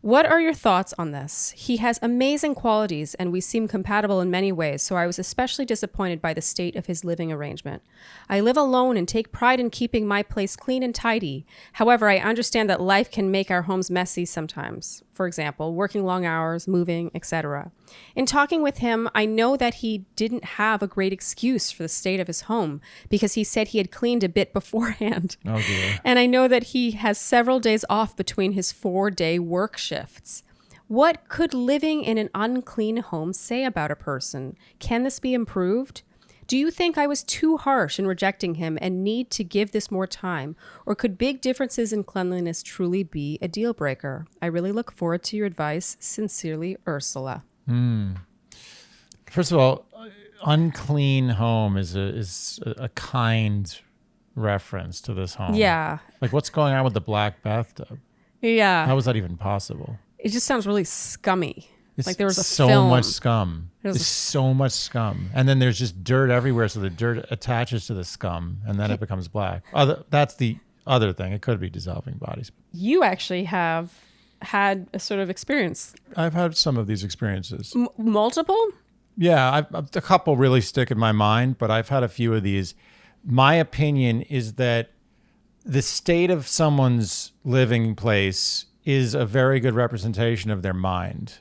What are your thoughts on this? He has amazing qualities and we seem compatible in many ways, so I was especially disappointed by the state of his living arrangement. I live alone and take pride in keeping my place clean and tidy. However, I understand that life can make our homes messy sometimes. For example, working long hours, moving, etc. In talking with him, I know that he didn't have a great excuse for the state of his home because he said he had cleaned a bit beforehand. Oh dear. And I know that he has several days off between his 4-day work shifts. What could living in an unclean home say about a person? Can this be improved? Do you think I was too harsh in rejecting him and need to give this more time? Or could big differences in cleanliness truly be a deal breaker? I really look forward to your advice. Sincerely, Ursula. First of all, unclean home is a kind reference to this home. Yeah. Like, what's going on with the black bathtub? Yeah. How is that even possible? It just sounds really scummy. It's like there was a so film. much scum. There's so much scum. And then there's just dirt everywhere, so the dirt attaches to the scum, and then it becomes black. That's the other thing. It could be dissolving bodies. You actually have had a sort of experience? I've had some of these experiences. Multiple? Yeah, a couple really stick in my mind, but I've had a few of these. My opinion is that the state of someone's living place is a very good representation of their mind.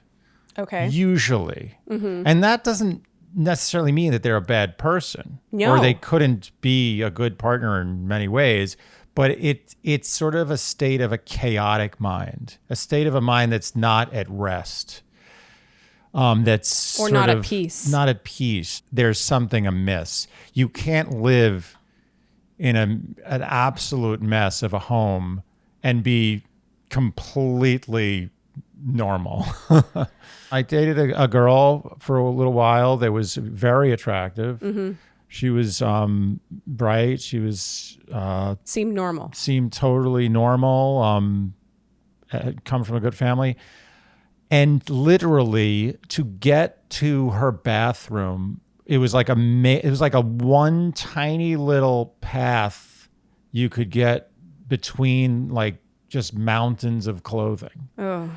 Okay. Usually. And that doesn't necessarily mean that they're a bad person. No. Or they couldn't be a good partner in many ways. But it's sort of a state of a chaotic mind, a state of a mind that's not at rest. That's or sort not of at peace. Not at peace. There's something amiss. You can't live in an absolute mess of a home and be completely normal. I dated a girl for a little while that was very attractive. She was bright. She was Seemed normal. Seemed totally normal. Had come from a good family. And literally, to get to her bathroom, it was like a one tiny little path you could get between like just mountains of clothing. Oh.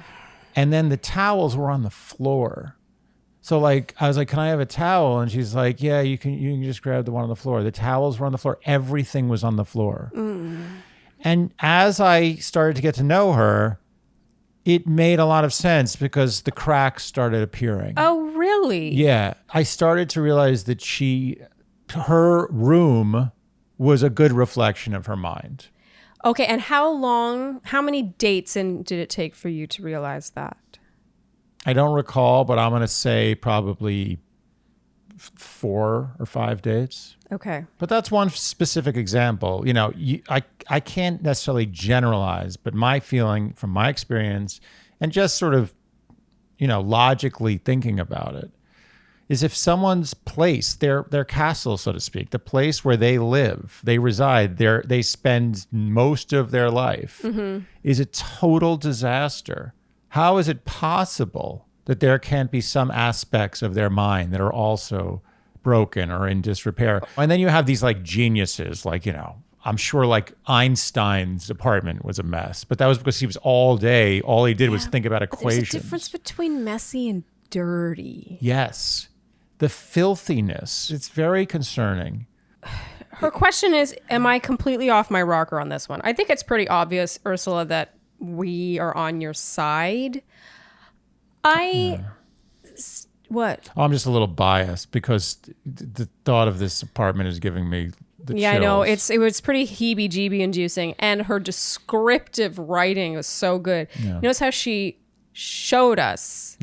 And then the towels were on the floor. So like I was like, "Can I have a towel?" And she's like, "Yeah, you can just grab the one on the floor." The towels were on the floor. Everything was on the floor. And as I started to get to know her, it made a lot of sense because the cracks started appearing. Oh, really? Yeah. I started to realize that her room was a good reflection of her mind. Okay, and how many dates did it take for you to realize that? I don't recall, but I'm going to say probably 4 or 5 dates. Okay. But that's one specific example. You know, I can't necessarily generalize, but my feeling from my experience and just sort of, you know, logically thinking about it is if someone's place, their castle, so to speak, the place where they live, they reside, they spend most of their life is a total disaster. How is it possible that there can't be some aspects of their mind that are also broken or in disrepair? And then you have these like geniuses, like, you know, I'm sure like Einstein's apartment was a mess, but that was because he was all he did was think about equations. There's a difference between messy and dirty. Yes. The filthiness. It's very concerning. Her question is, am I completely off my rocker on this one? I think it's pretty obvious, Ursula, that we are on your side. What? Oh, I'm just a little biased because the thought of this apartment is giving me the chills. I know. It was pretty heebie-jeebie inducing, and her descriptive writing was so good. Yeah. Notice how she showed us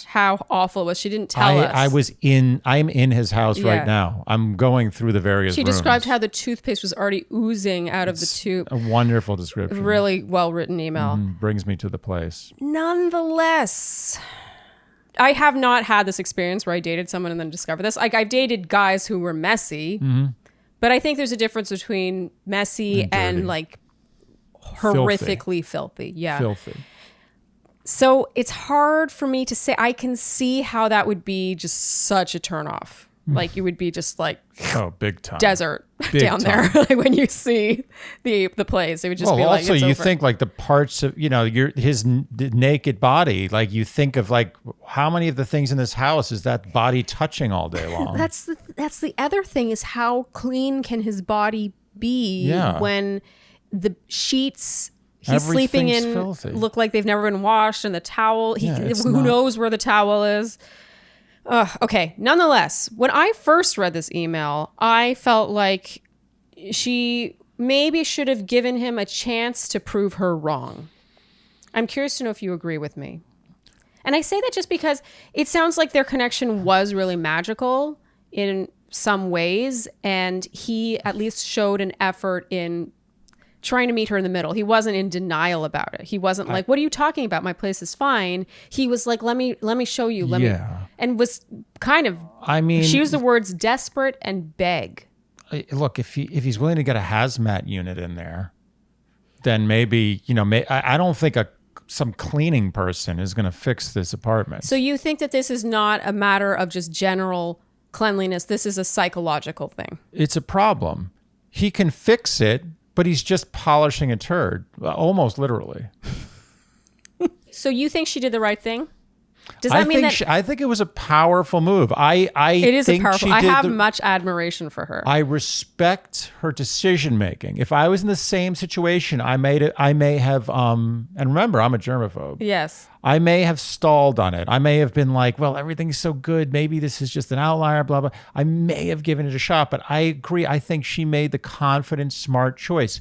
how awful it was. She didn't tell us. I'm in his house right now. I'm going through the various She rooms. described how the toothpaste was already oozing out of the tube. A wonderful description. Really well-written email. Brings me to the place. Nonetheless, I have not had this experience where I dated someone and then discovered this. Like, I've dated guys who were messy, but I think there's a difference between messy and like horrifically filthy. Yeah. Filthy. So it's hard for me to say. I can see how that would be just such a turnoff. Like you would be just like, big time desert big down time. there. Like when you see the place, it would just be like. Also, it's you over. think like the parts of his naked body. Like you think of like how many of the things in this house is that body touching all day long? That's the other thing is how clean can his body be when the sheets he's sleeping in filthy. Look like they've never been washed, and the towel who knows where the towel is. Okay. Nonetheless, when I first read this email, I felt like she maybe should have given him a chance to prove her wrong. I'm curious to know if you agree with me. And I say that just because it sounds like their connection was really magical in some ways, and he at least showed an effort in trying to meet her in the middle. He wasn't in denial about it. He wasn't like, "What are you talking about? My place is fine." He was like, "Let me show you." Let me," and was kind of. I mean, she used the words desperate and beg. Look, if he's willing to get a hazmat unit in there, then maybe I don't think some cleaning person is going to fix this apartment. So you think that this is not a matter of just general cleanliness? This is a psychological thing. It's a problem. He can fix it. But he's just polishing a turd, almost literally. So you think she did the right thing? Does that mean that I think it was a powerful move. it is think a powerful? she I did have much admiration for her. I respect her decision making. If I was in the same situation, I may have and remember, I'm a germaphobe. Yes. I may have stalled on it. I may have been like, well, everything's so good. Maybe this is just an outlier, blah, blah. I may have given it a shot, but I agree. I think she made the confident, smart choice.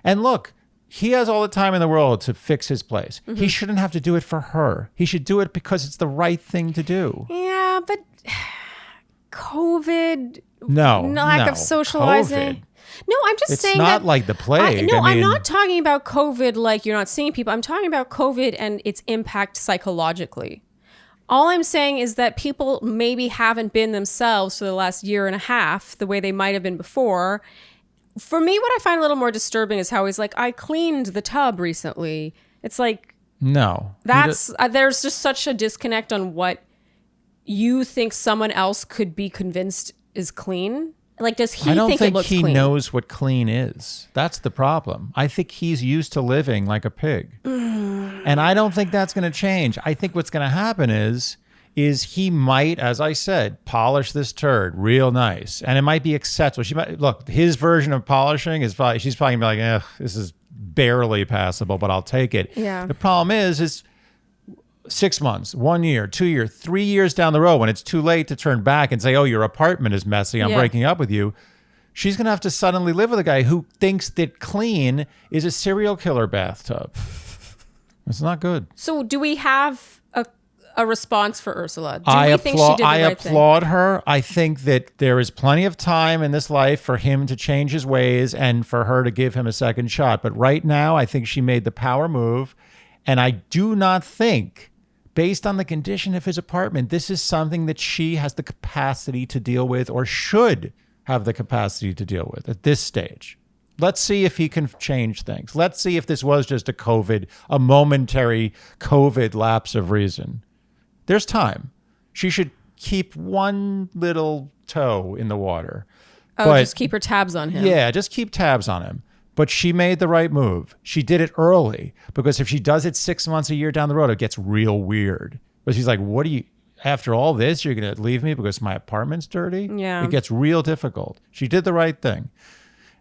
And look, he has all the time in the world to fix his place. He shouldn't have to do it for her. He should do it because it's the right thing to do. Yeah, but COVID, lack of socializing. COVID. No, I'm just It's saying not that, like the plague. I'm not talking about COVID like you're not seeing people. I'm talking about COVID and its impact psychologically. All I'm saying is that people maybe haven't been themselves for the last year and a half the way they might have been before. For me, what I find a little more disturbing is how he's like, I cleaned the tub recently. It's like, no. There's just such a disconnect on what you think someone else could be convinced is clean. Like, does he think it looks clean? I don't think he knows what clean is. That's the problem. I think he's used to living like a pig. And I don't think that's going to change. I think what's going to happen is he might, as I said, polish this turd real nice. And it might be acceptable. She might, look, his version of polishing is probably, she's probably gonna be like, this is barely passable, but I'll take it. Yeah. The problem is 6 months, 1 year, 2 years, 3 years down the road, when it's too late to turn back and say, oh, your apartment is messy, I'm breaking up with you. She's going to have to suddenly live with a guy who thinks that clean is a serial killer bathtub. It's not good. So do we have a response for Ursula? Do we think she did the right thing? I applaud her. I think that there is plenty of time in this life for him to change his ways and for her to give him a second shot. But right now, I think she made the power move. And I do not think, based on the condition of his apartment, this is something that she has the capacity to deal with or should have the capacity to deal with at this stage. Let's see if he can change things. Let's see if this was just a momentary COVID lapse of reason. There's time. She should keep one little toe in the water. Oh, just keep her tabs on him. Yeah, just keep tabs on him. But she made the right move. She did it early, because if she does it 6 months, a year down the road, it gets real weird. But she's like, after all this, you're going to leave me because my apartment's dirty? Yeah. It gets real difficult. She did the right thing.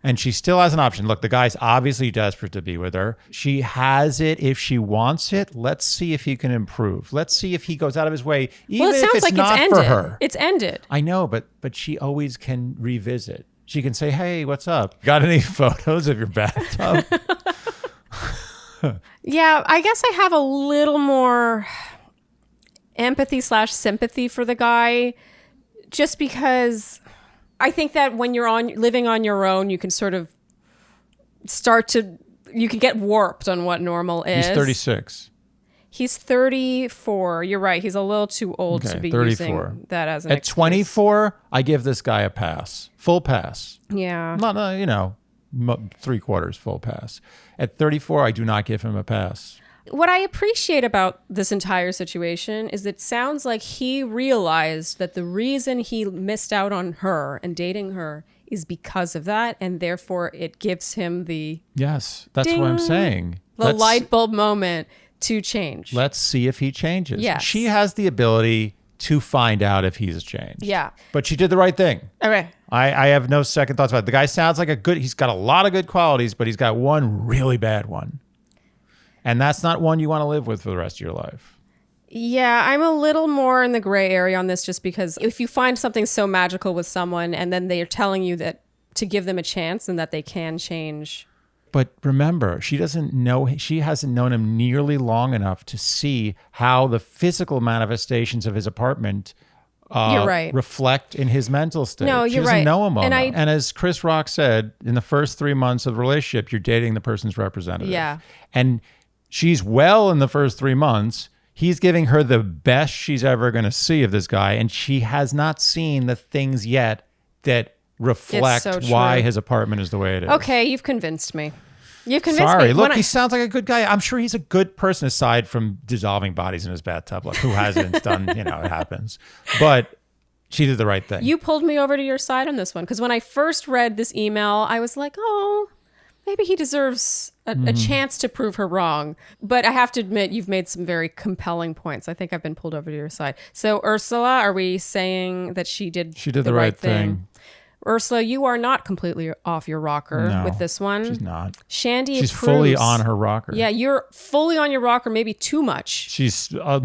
And she still has an option. Look, the guy's obviously desperate to be with her. She has it if she wants it. Let's see if he can improve. Let's see if he goes out of his way, even if it's not for her. It's ended. I know, but she always can revisit. She can say, hey, what's up? Got any photos of your bathtub? Yeah, I guess I have a little more empathy/sympathy for the guy, just because I think that when you're living on your own, you can sort of you can get warped on what normal is. He's 36. He's 34. You're right. He's a little too old to be 34. using that as an At excuse. 24, I give this guy a pass. Full pass. Yeah. Not, 3/4 full pass. At 34, I do not give him a pass. What I appreciate about this entire situation is it sounds like he realized that the reason he missed out on her and dating her is because of that, and therefore it gives him the Yes, that's what I'm saying. Light bulb moment to change. Let's see if he changes. Yes. She has the ability to find out if he's changed. Yeah. But she did the right thing. Okay. I have no second thoughts about it. The guy sounds like he's got a lot of good qualities, but he's got one really bad one. And that's not one you want to live with for the rest of your life. Yeah, I'm a little more in the gray area on this, just because if you find something so magical with someone and then they're telling you that to give them a chance and that they can change. But remember, she hasn't known him nearly long enough to see how the physical manifestations of his apartment you're right. reflect in his mental state. No, she you're doesn't right. know him well And enough. And as Chris Rock said, in the first 3 months of the relationship, you're dating the person's representative. Yeah. And she's well in the first 3 months. He's giving her the best she's ever going to see of this guy. And she has not seen the things yet that reflect why his apartment is the way it is. Okay, you've convinced me. You've convinced me. Sorry, look, he sounds like a good guy. I'm sure he's a good person aside from dissolving bodies in his bathtub. Like, who hasn't done, it happens. But she did the right thing. You pulled me over to your side on this one, because when I first read this email, I was like, oh, maybe he deserves a chance to prove her wrong. But I have to admit, you've made some very compelling points. I think I've been pulled over to your side. So Ursula, are we saying that she did the right thing? Ursula, you are not completely off your rocker with this one. She's not. Shandy She's approves. fully on her rocker. Yeah, you're fully on your rocker, maybe too much. She's the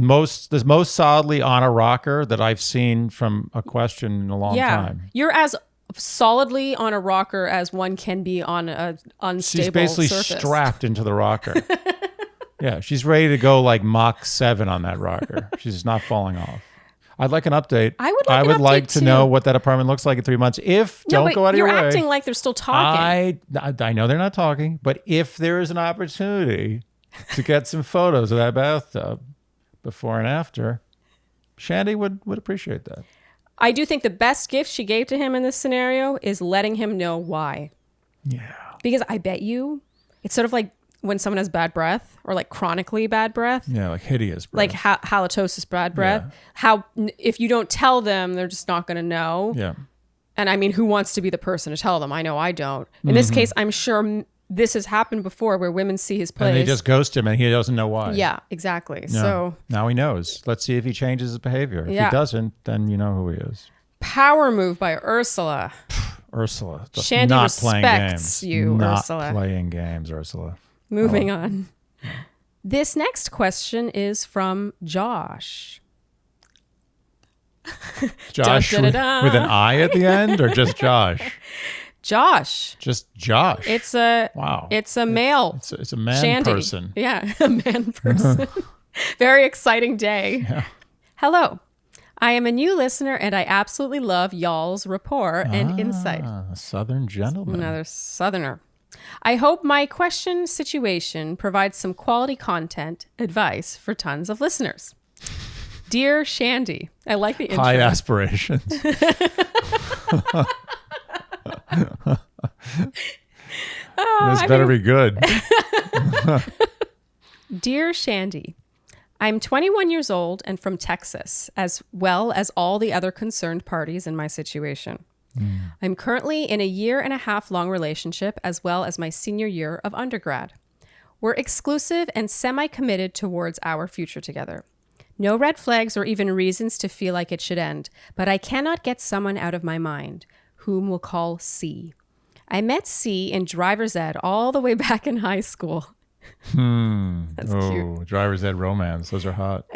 most solidly on a rocker that I've seen from a question in a long time. You're as solidly on a rocker as one can be on a unstable She's basically surface. strapped into the rocker. Yeah, she's ready to go like Mach 7 on that rocker. She's not falling off. I'd like an update. I would like to too. know what that apartment looks like in 3 months. Don't go out of your way. You're acting like they're still talking. I know they're not talking, but if there is an opportunity to get some photos of that bathtub before and after, Shandy would appreciate that. I do think the best gift she gave to him in this scenario is letting him know why. Yeah. Because I bet you it's sort of like when someone has bad breath or like chronically bad breath. Yeah, like hideous breath. Like halitosis bad breath. Yeah. How if you don't tell them, they're just not going to know. Yeah. And I mean, who wants to be the person to tell them? I know I don't. In this case, I'm sure this has happened before where women see his place. And they just ghost him and he doesn't know why. Yeah, exactly. Yeah. So now he knows. Let's see if he changes his behavior. If he doesn't, then you know who he is. Power move by Ursula. Ursula. Shandy not respects playing games. you, not Ursula. Playing games, Ursula. Moving on. This next question is from Josh. Josh with an I at the end, or just Josh? Josh. Just Josh. It's a male. It's a man Shandy. person. Yeah, a man person. Very exciting day. Yeah. Hello. I am a new listener and I absolutely love y'all's rapport and insight. A Southern gentleman. Another Southerner. I hope my question situation provides some quality content advice for tons of listeners. Dear Shandy, I like the intro. High aspirations. This better be good. Dear Shandy, I'm 21 years old and from Texas, as well as all the other concerned parties in my situation. I'm currently in a 1.5 year long relationship, as well as my senior year of undergrad. We're exclusive and semi-committed towards our future together. No red flags or even reasons to feel like it should end, but I cannot get someone out of my mind, whom we'll call C. I met C in driver's ed all the way back in high school. That's cute. Driver's ed romance. Those are hot.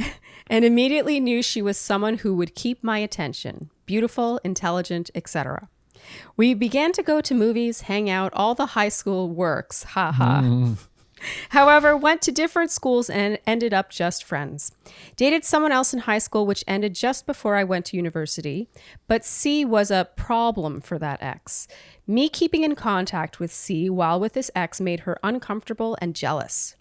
And immediately knew she was someone who would keep my attention. Beautiful, intelligent, etc. We began to go to movies, hang out, all the high school works. Ha ha. However, went to different schools and ended up just friends. Dated someone else in high school, which ended just before I went to university. But C was a problem for that ex. Me keeping in contact with C while with this ex made her uncomfortable and jealous.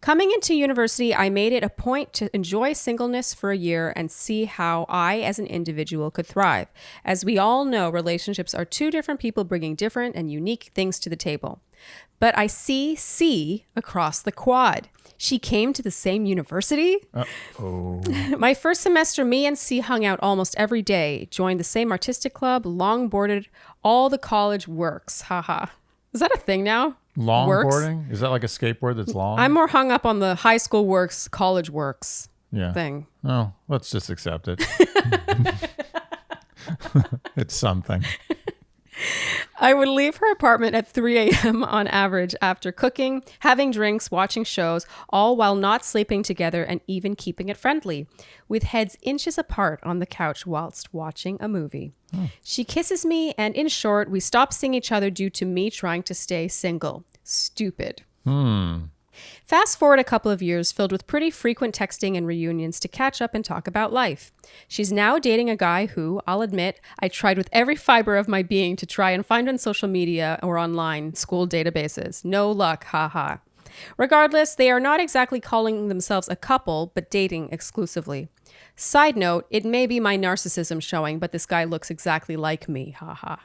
Coming into university, I made it a point to enjoy singleness for a year and see how I, as an individual, could thrive. As we all know, relationships are two different people bringing different and unique things to the table. But I see C across the quad. She came to the same university. My first semester, me and C hung out almost every day, joined the same artistic club, longboarded all the college works. Haha. Is that a thing now? Longboarding? Is that like a skateboard that's long? I'm more hung up on the high school works, college works thing. Oh, let's just accept it. It's something. I would leave her apartment at 3 a.m. on average after cooking, having drinks, watching shows, all while not sleeping together and even keeping it friendly, with heads inches apart on the couch whilst watching a movie. She kisses me, and in short, we stop seeing each other due to me trying to stay single. Stupid. Fast forward a couple of years filled with pretty frequent texting and reunions to catch up and talk about life. She's now dating a guy who, I'll admit, I tried with every fiber of my being to try and find on social media or online school databases. No luck, haha. Regardless, they are not exactly calling themselves a couple, but dating exclusively. Side note, it may be my narcissism showing, but this guy looks exactly like me, haha.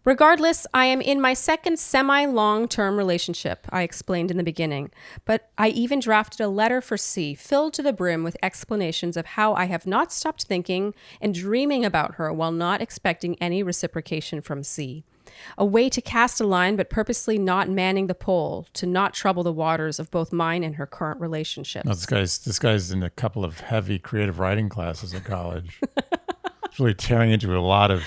Regardless, I am in my second semi-long-term relationship, I explained in the beginning, but I even drafted a letter for C, filled to the brim with explanations of how I have not stopped thinking and dreaming about her while not expecting any reciprocation from C. A way to cast a line, but purposely not manning the pole to not trouble the waters of both mine and her current relationships. No, this guy's in a couple of heavy creative writing classes at college. It's really tearing into a lot of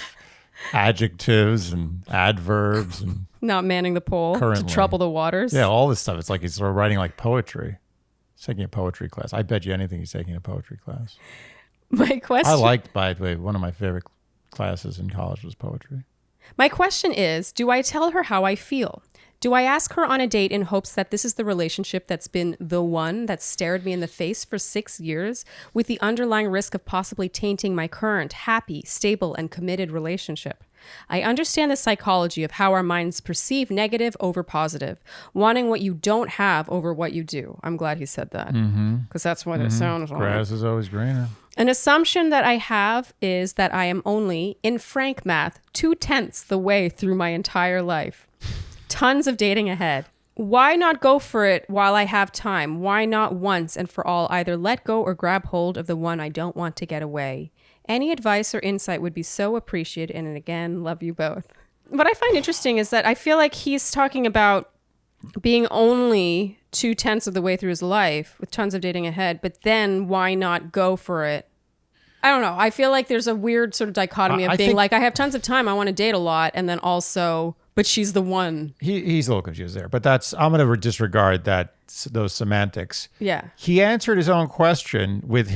adjectives and adverbs and Not manning the pole to trouble the waters. Yeah, all this stuff. It's like he's sort of writing like poetry. He's taking a poetry class. I bet you anything he's taking a poetry class. My question. I liked, by the way, one of my favorite classes in college was poetry. My question is, do I tell her how I feel? Do I ask her on a date in hopes that this is the relationship that's been the one that stared me in the face for 6 years, with the underlying risk of possibly tainting my current, happy, stable, and committed relationship? I understand the psychology of how our minds perceive negative over positive, wanting what you don't have over what you do. I'm glad he said that, because that's what it sounds like. Grass is always greener. An assumption that I have is that I am only, in frank math, 2/10 the way through my entire life. Tons of dating ahead. Why not go for it while I have time? Why not once and for all either let go or grab hold of the one I don't want to get away? Any advice or insight would be so appreciated, and again, love you both. What I find interesting is that I feel like he's talking about being only 2/10 of the way through his life with tons of dating ahead, but then why not go for it? I don't know. I feel like there's a weird sort of dichotomy of being like, I have tons of time, I want to date a lot, and then also, but she's the one. He's a little confused there, but I'm going to disregard those semantics. Yeah. He answered his own question with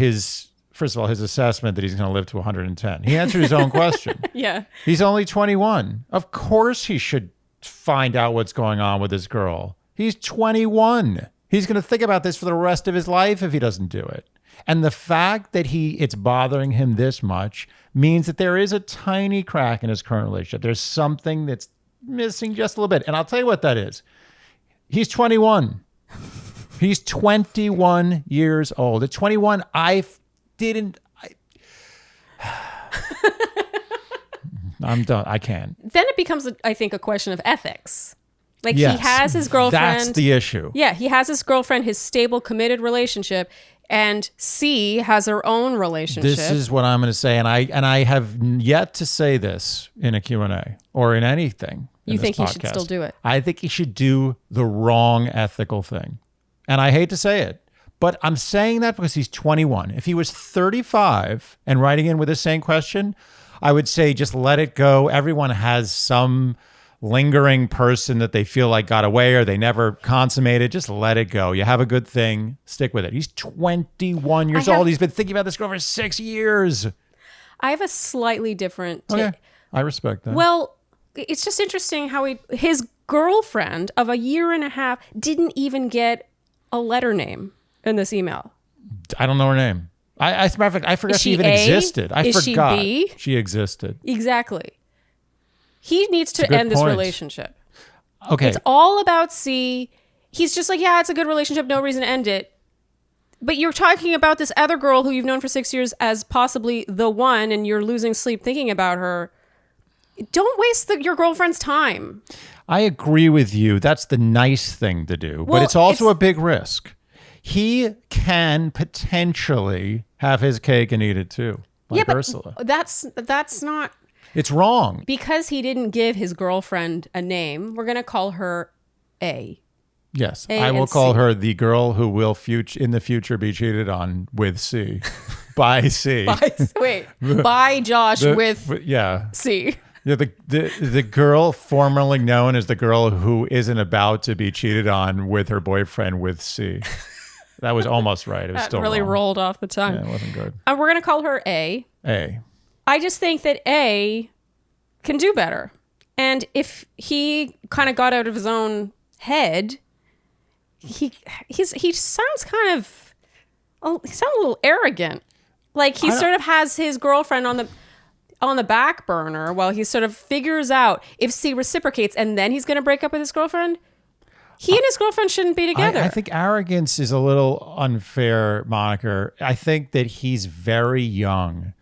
first of all, his assessment that he's going to live to 110. He answered his own question. Yeah. He's only 21. Of course he should find out what's going on with this girl. He's 21. He's going to think about this for the rest of his life if he doesn't do it. And the fact that it's bothering him this much means that there is a tiny crack in his current relationship. There's something that's missing just a little bit. And I'll tell you what that is. He's 21. He's 21 years old. At 21, I'm done. I can't. Then it becomes, I think, a question of ethics. Like, yes, he has his girlfriend. That's the issue. Yeah, he has his girlfriend, his stable, committed relationship, and C has her own relationship. This is what I'm going to say, and I have yet to say this in a Q&A or in anything. You think he should still do it? I think he should do the wrong ethical thing. And I hate to say it, but I'm saying that because he's 21. If he was 35 and writing in with the same question, I would say just let it go. Everyone has some lingering person that they feel like got away or they never consummated. Just let it go. You have a good thing. Stick with it. He's 21 years old. He's been thinking about this girl for 6 years. I have a slightly different take. Okay. I respect that. Well, it's just interesting how his girlfriend of a year and a half didn't even get a letter name in this email. I don't know her name. As a matter of fact, I forgot she even existed. I forgot she B? She existed. Exactly. He needs to end this relationship. Okay. It's all about C. He's just like, yeah, it's a good relationship. No reason to end it. But you're talking about this other girl who you've known for 6 years as possibly the one, and you're losing sleep thinking about her. Don't waste your girlfriend's time. I agree with you. That's the nice thing to do. But it's also a big risk. He can potentially have his cake and eat it too. Like Ursula. That's not... It's wrong. Because he didn't give his girlfriend a name, we're going to call her A. Yes. I will call her the girl who will in the future be cheated on with C. By C. By Josh with C. Yeah, the girl formerly known as the girl who isn't about to be cheated on with her boyfriend with C. That was almost right. It was still really wrong. Rolled off the tongue. Yeah, it wasn't good. We're going to call her A. A. I just think that A can do better. And if he kind of got out of his own head, he sounds kind of, he sounds a little arrogant. Like he sort of has his girlfriend on the back burner while he sort of figures out if C reciprocates and then he's going to break up with his girlfriend. He and his girlfriend shouldn't be together. I think arrogance is a little unfair moniker. I think that he's very young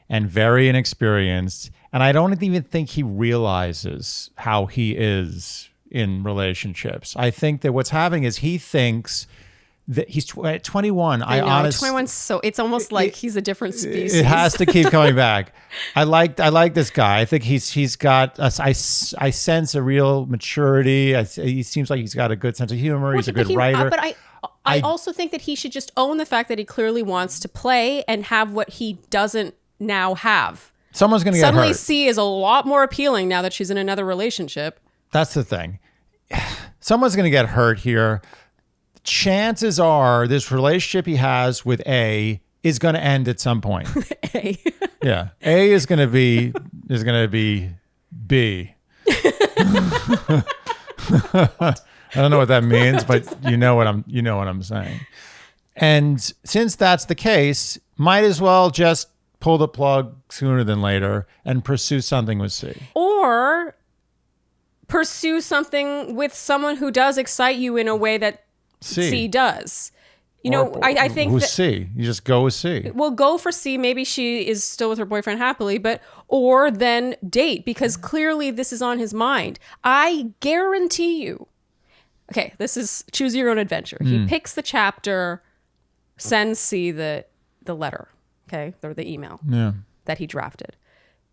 and very inexperienced. And I don't even think he realizes how he is in relationships. I think that what's happening is he thinks At 21. I know, 21. So it's almost like he's a different species. It has to keep coming back. I like this guy. I think he's got. I sense a real maturity. He seems like he's got a good sense of humor. He's a good writer. But I also think that he should just own the fact that he clearly wants to play and have what he doesn't now have. Someone's going to get hurt. Suddenly, C is a lot more appealing now that she's in another relationship. That's the thing. Someone's going to get hurt here. Chances are this relationship he has with A is going to end at some point. A. Yeah. A is going to be B. I don't know what that means, but you know what I'm saying. And since that's the case, might as well just pull the plug sooner than later and pursue something with C. Or pursue something with someone who does excite you in a way that C does. I think who's C? You just go with C. Well, go for C. Maybe she is still with her boyfriend happily, or then date, because clearly this is on his mind. I guarantee you. Okay, this is choose your own adventure. He picks the chapter, sends C the letter, okay, or the email that he drafted.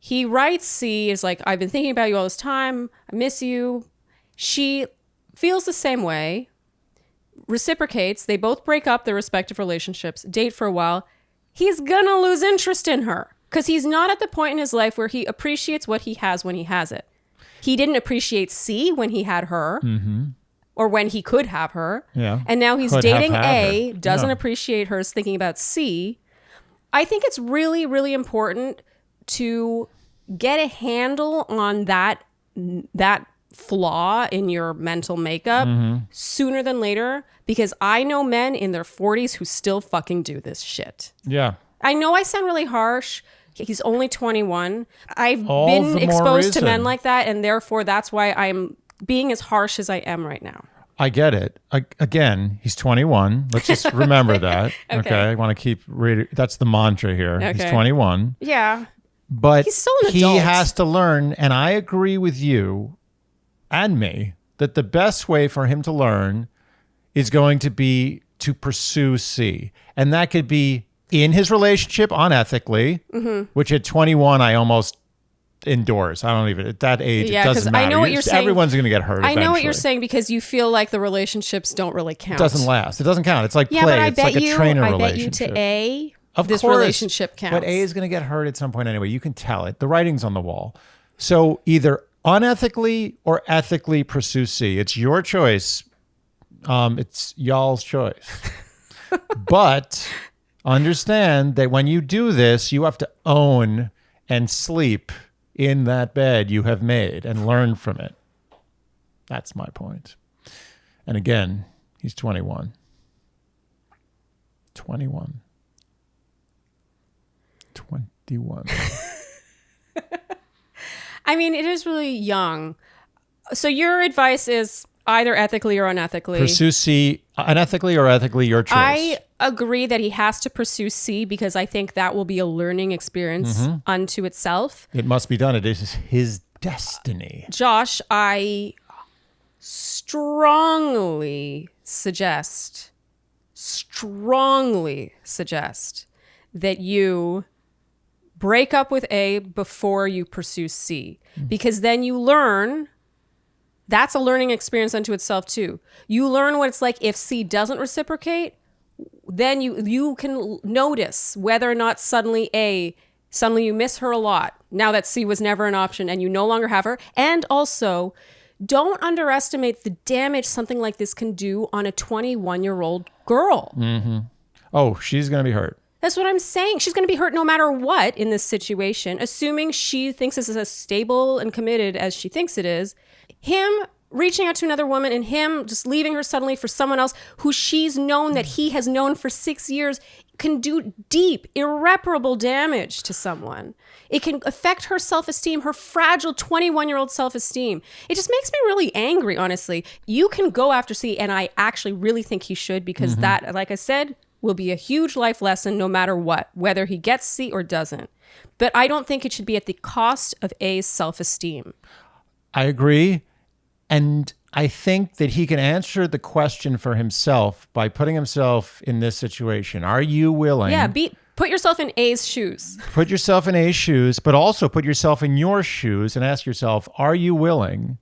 He writes C is like, I've been thinking about you all this time. I miss you. She feels the same way. Reciprocates. They both break up their respective relationships, date for a while. He's gonna lose interest in her because he's not at the point in his life where he appreciates what he has when he has it. He didn't appreciate C when he had her or when he could have her. Yeah. And now he's dating A, doesn't appreciate her, is thinking about C. I think it's really, really important to get a handle on that flaw in your mental makeup sooner than later, because I know men in their 40s who still fucking do this shit. Yeah. I know I sound really harsh. He's only 21. I've been exposed to men like that, and therefore that's why I'm being as harsh as I am right now. I get it. Again, he's 21. Let's just remember that. Okay. I want to keep reading. That's the mantra here. Okay. He's 21. Yeah. But he's still an adult. He has to learn, and I agree with you and me, that the best way for him to learn is going to be to pursue C. And that could be in his relationship unethically, which at 21, I almost endorse. I don't even, at that age, it doesn't matter. I know what you're saying. Everyone's going to get hurt eventually. I know what you're saying, because you feel like the relationships don't really count. It doesn't last. It doesn't count. It's like play. But it's like a trainer relationship. I bet you to A, of this course, relationship counts. But A is going to get hurt at some point anyway. You can tell it. The writing's on the wall. So either unethically or ethically pursue C. It's your choice. It's y'all's choice. But understand that when you do this, you have to own and sleep in that bed you have made and learn from it. That's my point. And again, he's 21. 21. I mean, it is really young. So your advice is either ethically or unethically. Pursue C, unethically or ethically, your choice. I agree that he has to pursue C, because I think that will be a learning experience unto itself. It must be done. It is his destiny. Josh, I strongly suggest that you break up with A before you pursue C, because then you learn. That's a learning experience unto itself too. You learn what it's like if C doesn't reciprocate. Then you can notice whether or not suddenly you miss her a lot now that C was never an option and you no longer have her. And also, don't underestimate the damage something like this can do on a 21-year-old girl. Oh, she's going to be hurt. That's what I'm saying. She's going to be hurt no matter what in this situation, assuming she thinks this is as stable and committed as she thinks it is. Him reaching out to another woman and him just leaving her suddenly for someone else who she's known that he has known for 6 years can do deep, irreparable damage to someone. It can affect her self-esteem, her fragile 21-year-old self-esteem. It just makes me really angry, honestly. You can go after C, and I actually really think he should, because that, like I said, will be a huge life lesson no matter what, whether he gets C or doesn't. But I don't think it should be at the cost of A's self-esteem. I agree. And I think that he can answer the question for himself by putting himself in this situation. Are you willing? Yeah, put yourself in A's shoes. Put yourself in A's shoes, but also put yourself in your shoes and ask yourself, are you willing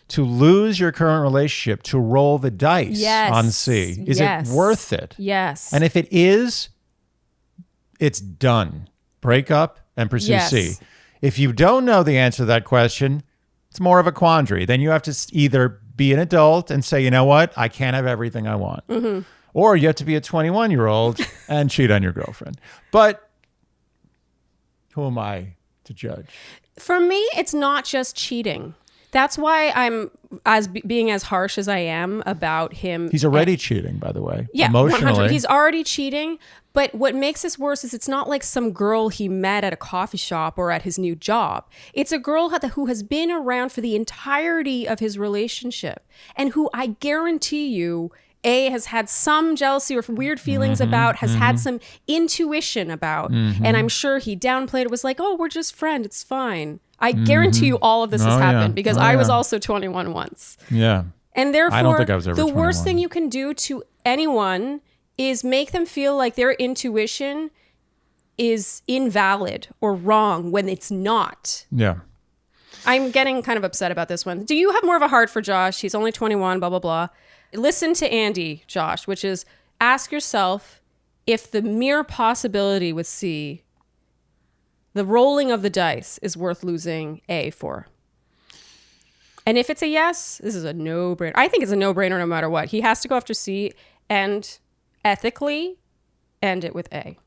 to lose your current relationship to roll the dice on C? Is it worth it? Yes. And if it is, it's done. Break up and pursue C. If you don't know the answer to that question, it's more of a quandary. Then you have to either be an adult and say, you know what, I can't have everything I want. Mm-hmm. Or you have to be a 21-year-old and cheat on your girlfriend. But who am I to judge? For me, it's not just cheating. That's why I'm being as harsh as I am about him. He's already cheating, by the way. Yeah, emotionally. 100. He's already cheating. But what makes this worse is it's not like some girl he met at a coffee shop or at his new job. It's a girl who has been around for the entirety of his relationship and who I guarantee you, A, has had some jealousy or weird feelings about, has had some intuition about. And I'm sure he downplayed it, was like, oh, we're just friends. It's fine. I guarantee you all of this has happened because I was also 21 once. Yeah. And therefore, I don't think I was ever the 21. worst thing you can do to anyone is make them feel like their intuition is invalid or wrong when it's not. Yeah. I'm getting kind of upset about this one. Do you have more of a heart for Josh? He's only 21, blah, blah, blah. Listen to Andy, Josh, which is ask yourself if the mere possibility with C, the rolling of the dice, is worth losing A for. And if it's a yes, this is a no-brainer. I think it's a no-brainer no matter what. He has to go after C and ethically end it with A.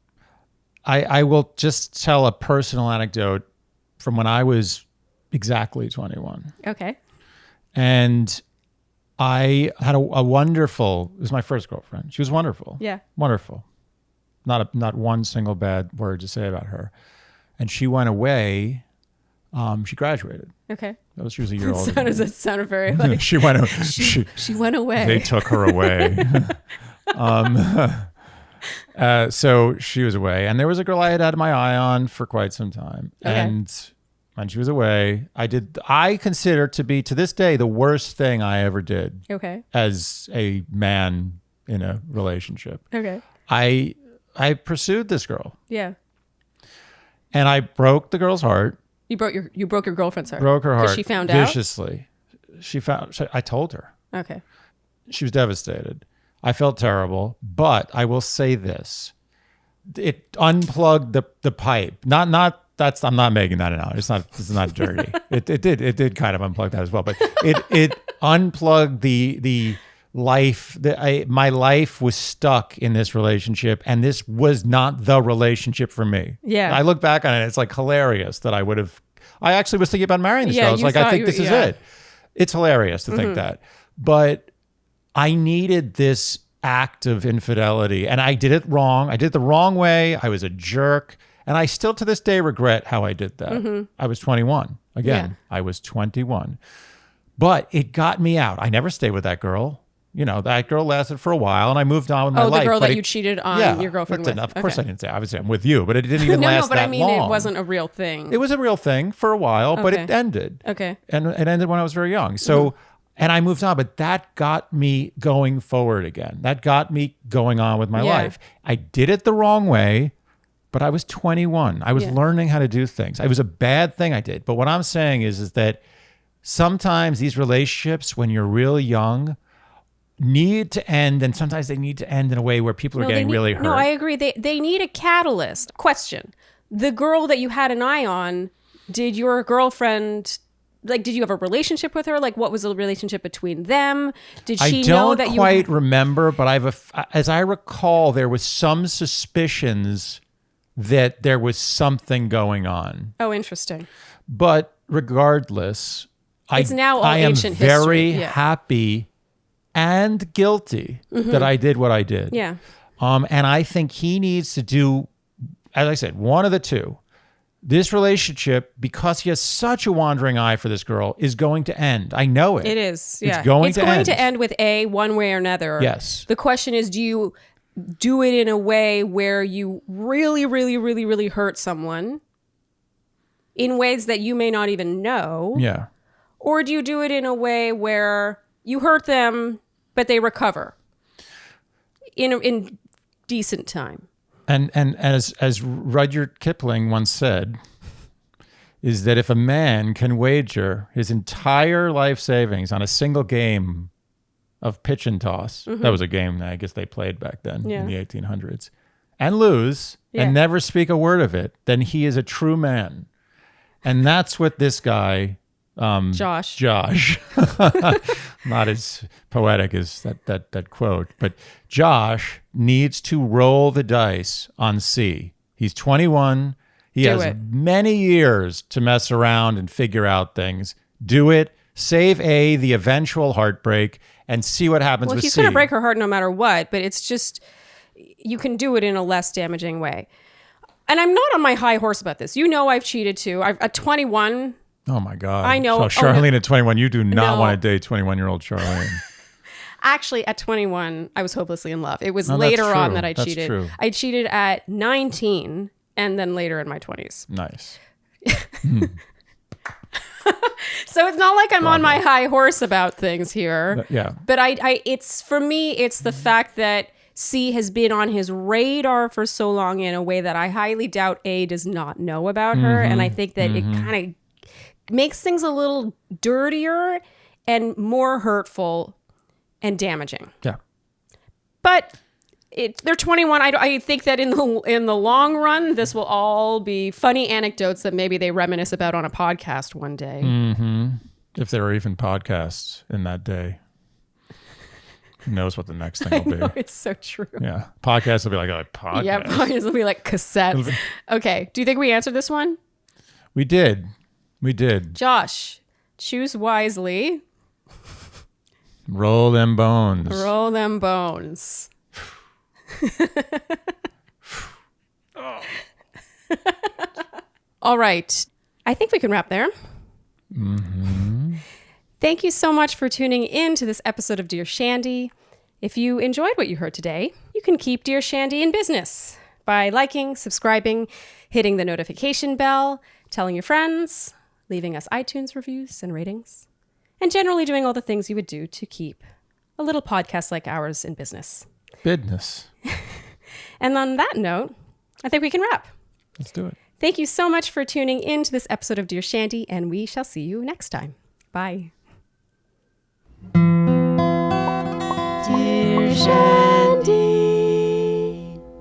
I will just tell a personal anecdote from when I was exactly 21. Okay. And I had a wonderful, it was my first girlfriend. She was wonderful. Yeah. Wonderful. Not one single bad word to say about her. And she went away. She graduated. Okay. She was a year older. That sounded very like she went away. They took her away. So she was away, and there was a girl I had my eye on for quite some time. Okay. And when she was away, I consider to be, to this day, the worst thing I ever did. Okay. As a man in a relationship. Okay. I pursued this girl. Yeah. And I broke the girl's heart. You broke your girlfriend's heart. Broke her heart. She found out viciously. I told her. Okay. She was devastated. I felt terrible, but I will say this: it unplugged the pipe. I'm not making that analogy. It's not dirty. It did kind of unplug that as well, but it unplugged the life. My life was stuck in this relationship, and this was not the relationship for me. Yeah. I look back on it, it's like hilarious that I actually was thinking about marrying this girl. It's like, I think this is it. It's hilarious to think that. But I needed this act of infidelity, and I did it wrong. I did it the wrong way. I was a jerk, and I still to this day regret how I did that. I was 21. Again, I was 21. But it got me out. I never stayed with that girl. You know, that girl lasted for a while, and I moved on with my life. Oh, the girl that you cheated on your girlfriend with. Of course I didn't say. Obviously, I'm with you, but it didn't even last that long. No, but I mean, it wasn't a real thing. It was a real thing for a while, but it ended. Okay. And it ended when I was very young. So, and I moved on, but that got me going forward again. That got me going on with my life. I did it the wrong way, but I was 21. I was learning how to do things. It was a bad thing I did. But what I'm saying is that sometimes these relationships, when you're really young, need to end, and sometimes they need to end in a way where people are getting really hurt. No, I agree. They need a catalyst. Question: the girl that you had an eye on, did your girlfriend, did you have a relationship with her? Like, what was the relationship between them? Did she know that you? I don't quite remember, but as I recall, there was some suspicions that there was something going on. Oh, interesting. But regardless, it's now all I am ancient very history. happy and guilty that I did what I did. Yeah. And I think he needs to do, as I said, one of the two. This relationship, because he has such a wandering eye for this girl, is going to end. I know it. It is. Yeah. It's going to end with A, one way or another. Yes. The question is, do you do it in a way where you really, really, really, really hurt someone in ways that you may not even know? Yeah. Or do you do it in a way where you hurt them, but they recover in decent time? And as Rudyard Kipling once said, is that if a man can wager his entire life savings on a single game of pitch and toss, that was a game that I guess they played back then in the 1800s, and lose and never speak a word of it, then he is a true man. And that's what this guy, Josh, not as poetic as that quote, but Josh needs to roll the dice on C. He's 21. He has many years to mess around and figure out things. Do it. Save A, the eventual heartbreak, and see what happens with C. Well, he's going to break her heart no matter what, but it's just, you can do it in a less damaging way. And I'm not on my high horse about this. You know I've cheated too. At 21... Oh my God. I know. So Sharleen at 21, you do not want to date 21-year-old Sharleen. Actually, at 21, I was hopelessly in love. It was later on that I cheated. True. I cheated at 19 and then later in my 20s. Nice. So it's not like I'm on my high horse about things here. Yeah. But it's, for me, it's the fact that C has been on his radar for so long in a way that I highly doubt A does not know about her. And I think that it kind of makes things a little dirtier and more hurtful and damaging. Yeah. But they're 21. I think that in the long run, this will all be funny anecdotes that maybe they reminisce about on a podcast one day. Mm-hmm. If there are even podcasts in that day. Who knows what the next thing will be. I know, it's so true. Yeah. Podcasts will be like a podcast. Yeah, podcasts will be like cassettes. Okay. Do you think we answered this one? We did. Josh, choose wisely. Roll them bones. Roll them bones. All right. I think we can wrap there. Thank you so much for tuning in to this episode of Dear Shandy. If you enjoyed what you heard today, you can keep Dear Shandy in business by liking, subscribing, hitting the notification bell, telling your friends, leaving us iTunes reviews and ratings, and generally doing all the things you would do to keep a little podcast like ours in business. Business. And on that note, I think we can wrap. Let's do it. Thank you so much for tuning in to this episode of Dear Shandy, and we shall see you next time. Bye. Dear Shandy.